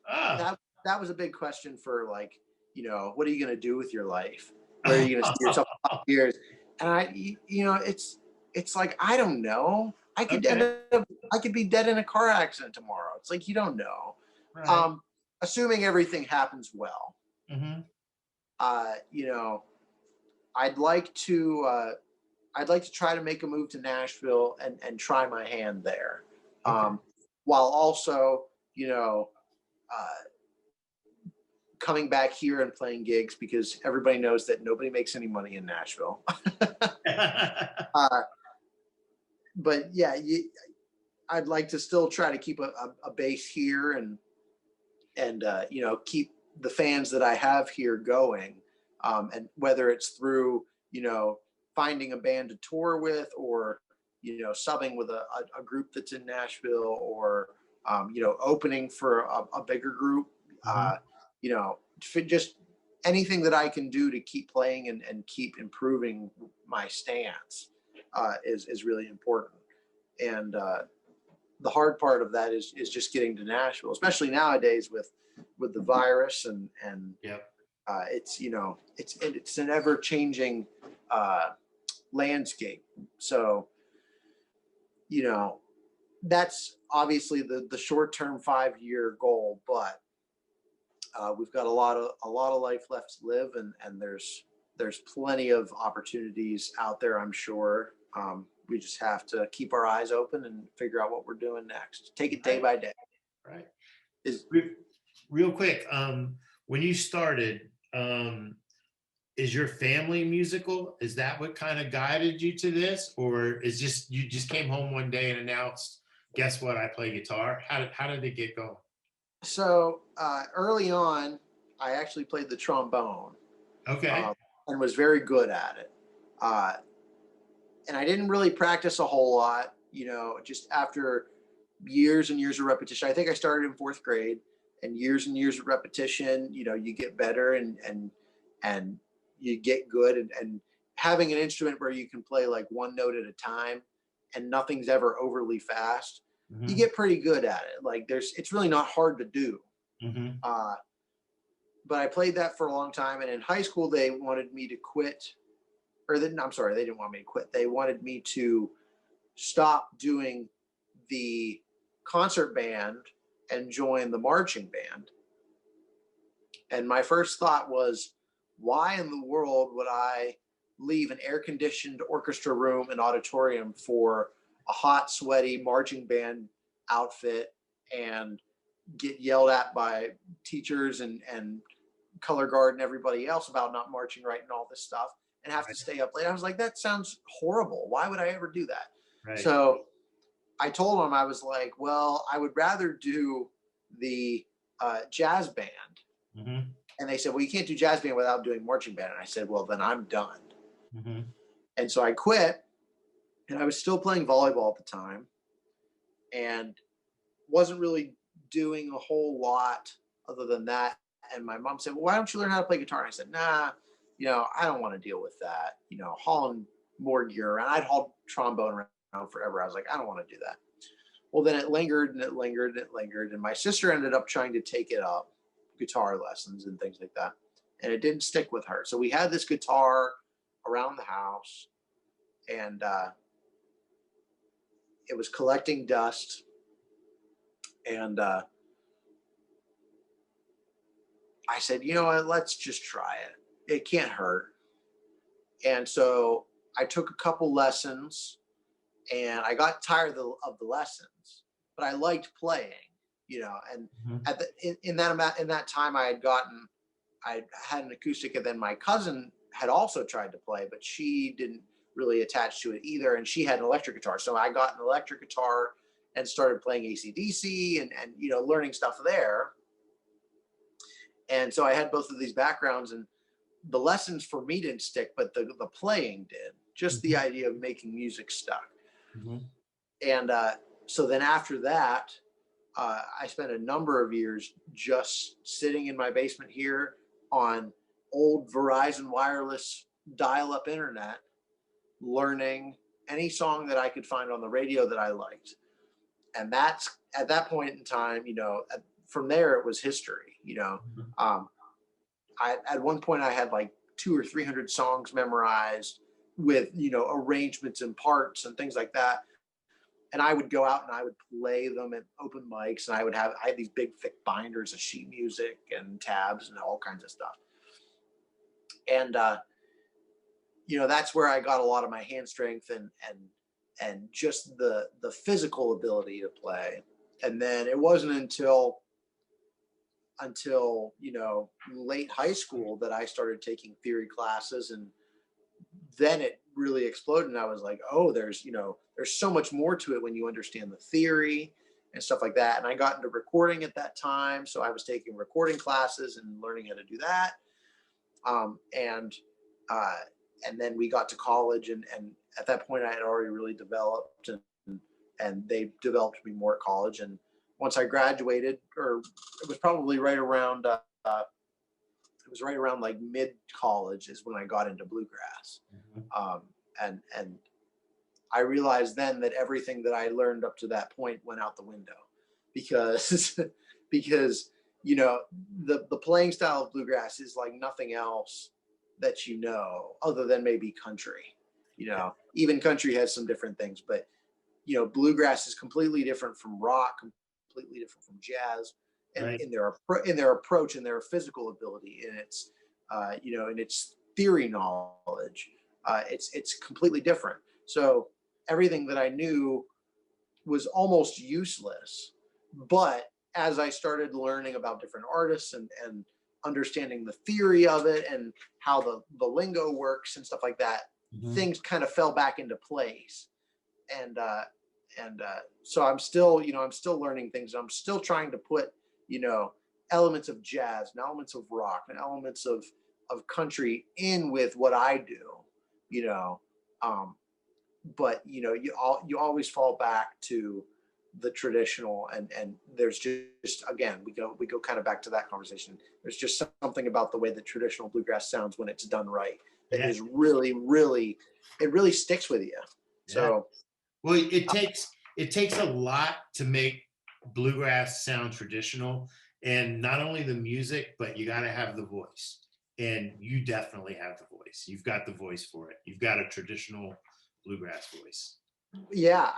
Oh. That was a big question for, like, you know, what are you going to do with your life? Where are you going to see yourself in 5 years? And you know, it's like, I don't know. I could end Okay. up, I could be dead in a car accident tomorrow. It's like, you don't know. Right. Assuming everything happens well. Mhm. You know, I'd like to I'd like to try to make a move to Nashville and try my hand there, Okay. while also, you know, uh, coming back here and playing gigs, because everybody knows that nobody makes any money in Nashville. uh, but yeah, I'd like to still try to keep a base here, and you know, keep the fans that I have here going, and whether it's through, you know, finding a band to tour with, or, you know, subbing with a group that's in Nashville, or you know, opening for a bigger group, Mhm. you know, just anything that I can do to keep playing and keep improving my stance, is really important. And the hard part of that is just getting to Nashville, especially nowadays with the virus, and Yep. it's, you know, it's an ever changing landscape. So, you know, that's obviously the short term 5 year goal, but we've got a lot of life left to live, and there's plenty of opportunities out there, I'm sure. We just have to keep our eyes open and figure out what we're doing next. Take it day Right. by day. Right. Is Real quick, when you started, is your family musical? Is that what kind of guided you to this, or is just you just came home one day and announced, "Guess what? I play guitar." How did it get going? So early on, I actually played the trombone, Okay. um, and was very good at it. Uh, and I didn't really practice a whole lot, you know, just after years and years of repetition. I think I started in fourth grade, and years of repetition, you know, you get better, and you get good, and having an instrument where you can play like one note at a time and nothing's ever overly fast, you Hmm. get pretty good at it. Like, it's really not hard to do. Hmm. Uh, but I played that for a long time, and in high school they wanted me to quit, or I'm sorry, they didn't want me to quit. They wanted me to stop doing the concert band and join the marching band. And my first thought was, why in the world would I leave an air conditioned orchestra room and auditorium for a hot, sweaty marching band outfit, and get yelled at by teachers and color guard and everybody else about not marching right and all this stuff, and have to Right. stay up late? I was like, that sounds horrible. Why would I ever do that? Right. So I told him, I was like, well, I would rather do the jazz band. Hmm. And they said, well, you can't do jazz band without doing marching band. And I said, well, then I'm done. Hmm. And so I quit, and I was still playing volleyball at the time, and wasn't really doing a whole lot other than that. And my mom said, well, why don't you learn how to play guitar? And I said, nah, you know, I don't want to deal with that. You know, hauling more gear around. I'd hauled trombone around forever. I was like, I don't want to do that. Well, then it lingered and it lingered and it lingered. And my sister ended up trying to take it up, guitar lessons and things like that. And it didn't stick with her. So we had this guitar around the house, and it was collecting dust. And I said, you know what, let's just try it. It can't hurt. And so I took a couple lessons, and I got tired of the lessons, but I liked playing. And Mhm. in that time I had an acoustic, and then my cousin had also tried to play, but she didn't really attach to it either. And she had an electric guitar. So I got an electric guitar and started playing AC/DC and learning stuff there. And so I had both of these backgrounds, and the lessons for me didn't stick, but the playing did. Just the idea of making music stuck. Mhm. And so then after that, I spent a number of years just sitting in my basement here on old Verizon wireless dial-up internet, learning any song that I could find on the radio that I liked. And that's at that point in time, from there it was history. Mhm. At one point I had like 200 or 300 songs memorized with arrangements and parts and things like that. And I would go out and I would play them at open mics, and I had these big thick binders of sheet music and tabs and all kinds of stuff. And that's where I got a lot of my hand strength and just the physical ability to play. And then it wasn't until late high school that I started taking theory classes, and then it really exploded. And I was like, oh, there's so much more to it when you understand the theory and stuff like that. And I got into recording at that time, so I was taking recording classes and learning how to do that. And then we got to college, and at that point I had already really developed, and they developed me more at college. And once I graduated, or it was probably right around like mid college is when I got into bluegrass. Mhm. And I realized then that everything that I learned up to that point went out the window, because the playing style of bluegrass is like nothing else that other than maybe country. Even country has some different things, but bluegrass is completely different from rock, completely different from jazz, and Right. in their approach and their physical ability, and its in its theory knowledge. It's completely different. So everything that I knew was almost useless. But as I started learning about different artists and understanding the theory of it and how the lingo works and stuff like that, Mhm. things kind of fell back into place. And so I'm still learning things. I'm still trying to put elements of jazz and elements of rock and elements of country in with what I do. You know, but you always fall back to the traditional, and there's just again we go kind of back to that conversation. There's just something about the way that traditional bluegrass sounds when it's done right that Yeah. is really it really sticks with you. Yeah. So Well, it takes a lot to make bluegrass sound traditional, and not only the music, but you got to have the voice. And you definitely have the voice. You've got the voice for it. You've got a traditional bluegrass voice. yeah,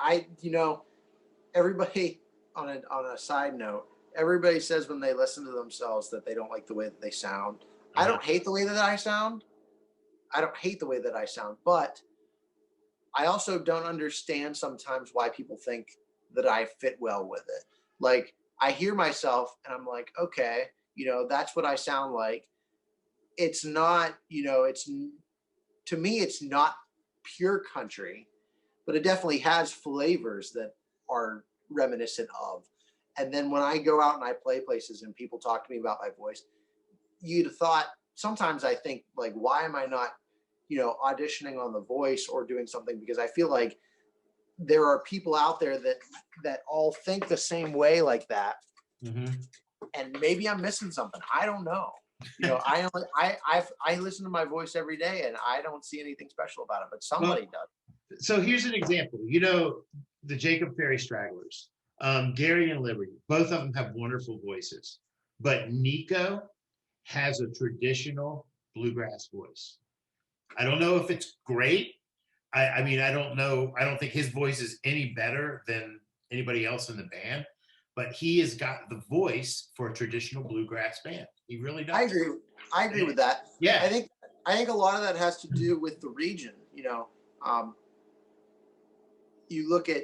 everybody on a side note, everybody says when they listen to themselves that they don't like the way that they sound. I Uh-huh. don't hate the way that I sound. But I also don't understand sometimes why people think that I fit well with it. Like, I hear myself and I'm like, okay, that's what I sound like. It's not, to me, it's not pure country, but it definitely has flavors that are reminiscent of. And then when I go out and I play places and people talk to me about my voice, you'd have thought, sometimes I think, like, why am I not, auditioning on The Voice or doing something? Because I feel like there are people out there that all think the same way like that. Mm-hmm. And maybe I'm missing something. I don't know. I listen to my voice every day and I don't see anything special about it, but somebody does. So here's an example. The Jacob Ferry Stragglers, Gary and Liberty, both of them have wonderful voices, but Nico has a traditional bluegrass voice. I don't know if it's great. I mean, I don't know. I don't think his voice is any better than anybody else in the band, but he has got the voice for a traditional bluegrass band. He really does. I agree with that. Yeah. I think a lot of that has to do with the region. You look at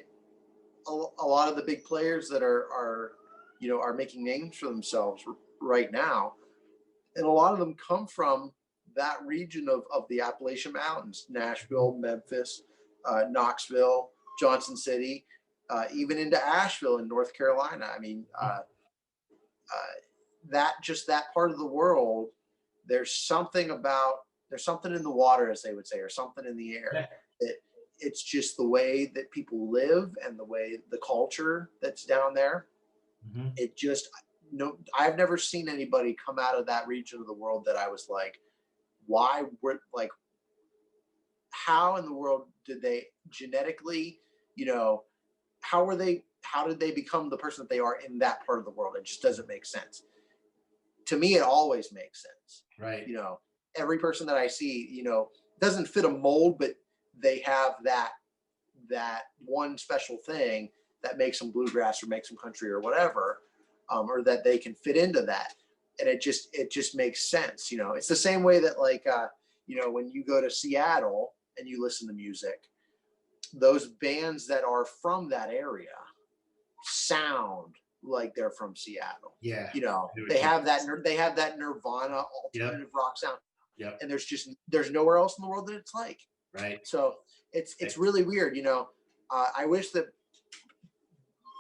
a lot of the big players that are are making names for themselves right now. And a lot of them come from that region of the Appalachian Mountains: Nashville, Memphis, Knoxville, Johnson City, even into Asheville in North Carolina. I mean, that part of the world, there's something in the water, as they would say, or something in the air. It's just the way that people live and the way the culture that's down there. Mhm. It just, I've never seen anybody come out of that region of the world that I was like, why were like, how in the world did they genetically, how did they become the person that they are in that part of the world? It just doesn't make sense. To me, it always makes sense. Right. Every person that I see, doesn't fit a mold, but they have that one special thing that makes them bluegrass or makes them country or whatever, or that they can fit into that. And it just makes sense. It's the same way that when you go to Seattle and you listen to music, those bands that are from that area sound like they're from Seattle. Yeah. They have that Nirvana alternative rock sound. Yep. And there's nowhere else in the world that it's like. Right. So it's really weird. I wish that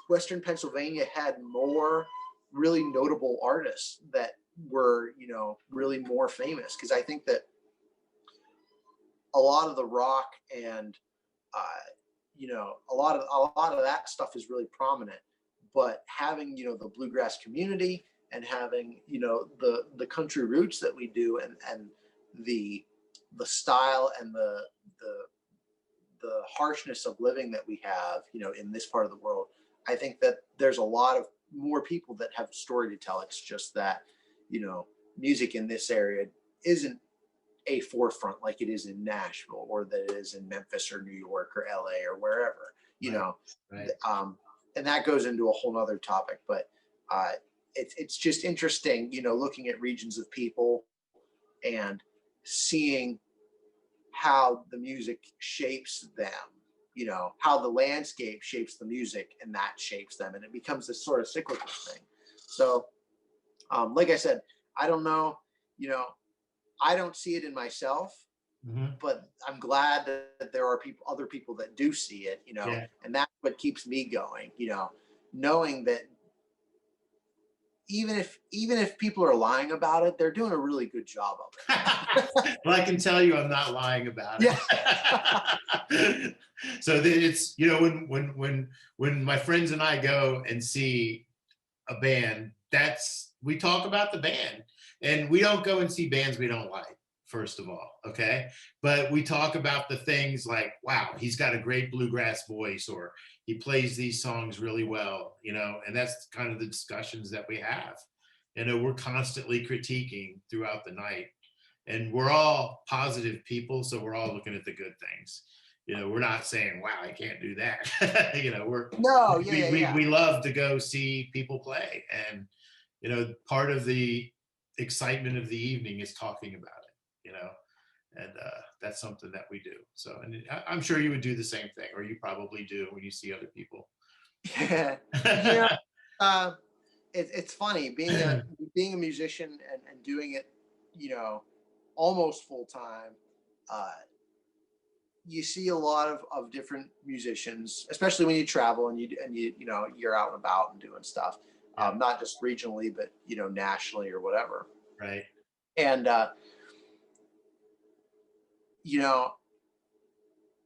Western Pennsylvania had more really notable artists that were, really more famous, because I think that a lot of the rock and a lot of that stuff is really prominent, but having the bluegrass community and having the country roots that we do, and the style and the harshness of living that we have in this part of the world, I think that there's a lot of more people that have a story to tell. It's just that music in this area isn't a forefront like it is in Nashville, or that it is in Memphis or New York or LA or wherever, Right. And that goes into a whole nother topic, but it's just interesting, looking at regions of people and seeing how the music shapes them, how the landscape shapes the music, and that shapes them, and it becomes this sort of cyclical thing. So, like I said, I don't know, I don't see it in myself, but I'm glad that there are other people that do see it, and that's what keeps me going, knowing that even if people are lying about it, they're doing a really good job of it. Well, I can tell you I'm not lying about it. Yeah. So it's, when my friends and I go and see a band, we talk about the band, and we don't go and see bands we don't like, first of all. Okay. But we talk about the things like, wow, he's got a great bluegrass voice, or he plays these songs really well, and that's kind of the discussions that we have. We're constantly critiquing throughout the night, and we're all positive people. So we're all looking at the good things. We're not saying, wow, I can't do that. We love to go see people play. And, part of the excitement of the evening is talking about it, and that's something that we do. So, and I'm sure you would do the same thing, or you probably do when you see other people. Yeah. It's funny being a musician and doing it, almost full time. You see a lot of different musicians, especially when you travel and you're out and about and doing stuff, not just regionally, but nationally or whatever. Right. And a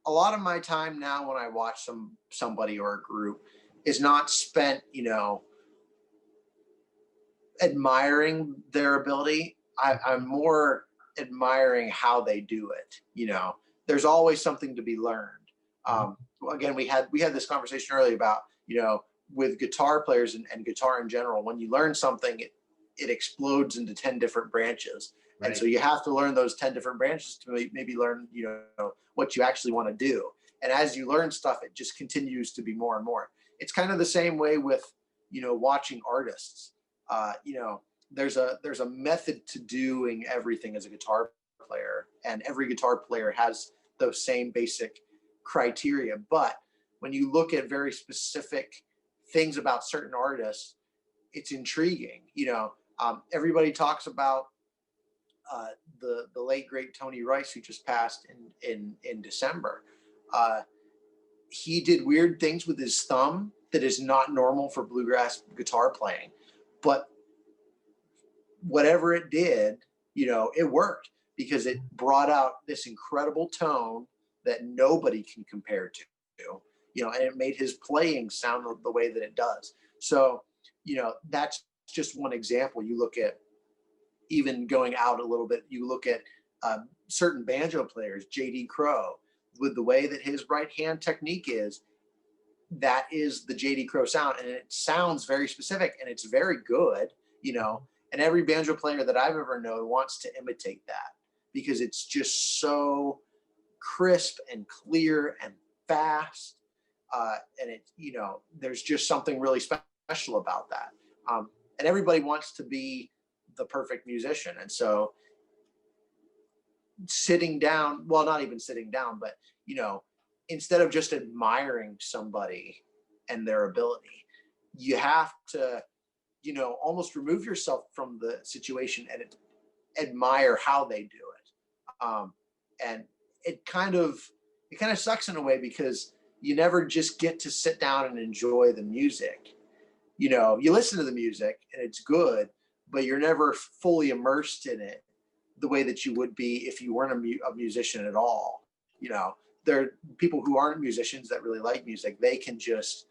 lot of my time now when I watch somebody or a group is not spent, admiring their ability. I'm more admiring how they do it. There's always something to be learned. Again, we had this conversation earlier about, with guitar players and guitar in general, when you learn something, it explodes into 10 different branches. Right. And so you have to learn those 10 different branches to maybe learn, what you actually want to do. And as you learn stuff, it just continues to be more and more. It's kind of the same way with, watching artists. There's a method to doing everything as a guitar player, and every guitar player has those same basic criteria. But when you look at very specific things about certain artists, it's intriguing. Everybody talks about the late great Tony Rice, who just passed in December. He did weird things with his thumb that is not normal for bluegrass guitar playing, but whatever it did, it worked because it brought out this incredible tone that nobody can compare to, and it made his playing sound the way that it does. So, that's just one example. You look at, even going out a little bit, you look at certain banjo players, J.D. Crowe, with the way that his right hand technique is, that is the J.D. Crowe sound. And it sounds very specific and it's very good, and every banjo player that I've ever known wants to imitate that because it's just so crisp and clear and fast. And it, there's just something really special about that. And everybody wants to be the perfect musician. And so sitting down, well, not even sitting down, but, instead of just admiring somebody and their ability, you have to, almost remove yourself from the situation and admire how they do it. And it kind of sucks in a way because you never just get to sit down and enjoy the music. You listen to the music and it's good, but you're never fully immersed in it the way that you would be if you weren't a musician at all. There are people who aren't musicians that really like music. They can just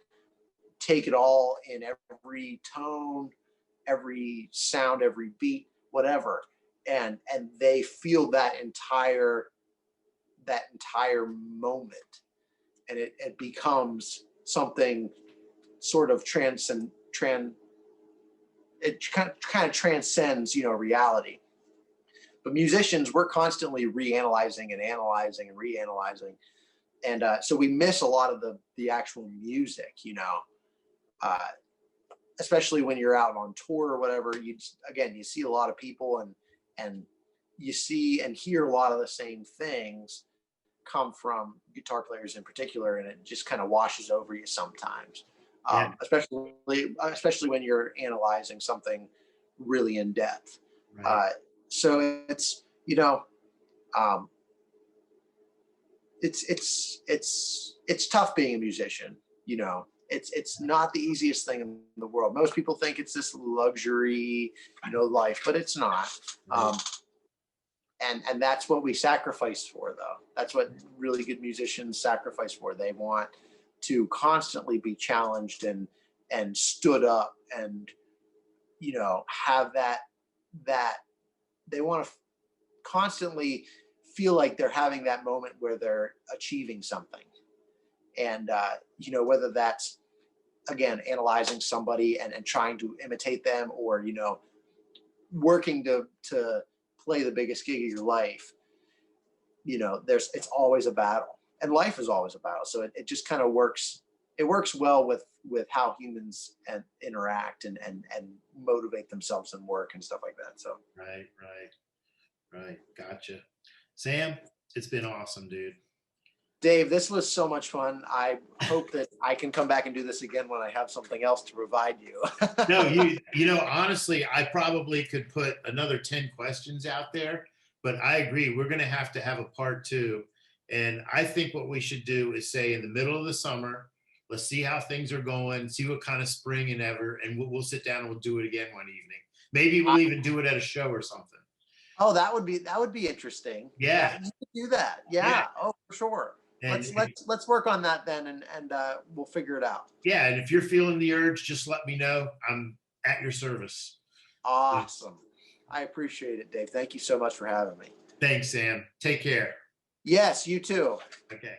take it all in, every tone, every sound, every beat, whatever. And they feel that entire moment. And it becomes something sort of it kind of transcends, reality. But musicians, we're constantly reanalyzing and analyzing and reanalyzing. And so we miss a lot of the actual music, especially when you're out on tour or whatever. You see a lot of people and you see and hear a lot of the same things come from guitar players in particular, and it just kind of washes over you sometimes. Especially when you're analyzing something really in depth. Right. So it's, it's tough being a musician. It's not the easiest thing in the world. Most people think it's this luxury, life, but it's not. And that's what we sacrifice for, though. That's what really good musicians sacrifice for. They want to constantly be challenged and stood up and, have that they want to constantly feel like they're having that moment where they're achieving something. And, whether that's, again, analyzing somebody and trying to imitate them, or, working to play the biggest gig of your life, it's always a battle, and life is always a battle. So it just kind of works. It works well with how humans interact and motivate themselves and work and stuff like that. So. Right. Gotcha. Sam, it's been awesome, dude. Dave, this was so much fun. I hope that I can come back and do this again when I have something else to provide you. No, honestly, I probably could put another 10 questions out there, but I agree. We're going to have a part 2. And I think what we should do is say in the middle of the summer, let's see how things are going, see what kind of spring and we'll sit down and we'll do it again one evening. Maybe we'll even do it at a show or something. Oh, that would be interesting. Yeah. You could do that. Yeah. Oh, for sure. And let's work on that then, and we'll figure it out. Yeah, and if you're feeling the urge, just let me know. I'm at your service. Awesome. I appreciate it, Dave. Thank you so much for having me. Thanks, Sam. Take care. Yes, you too. Okay.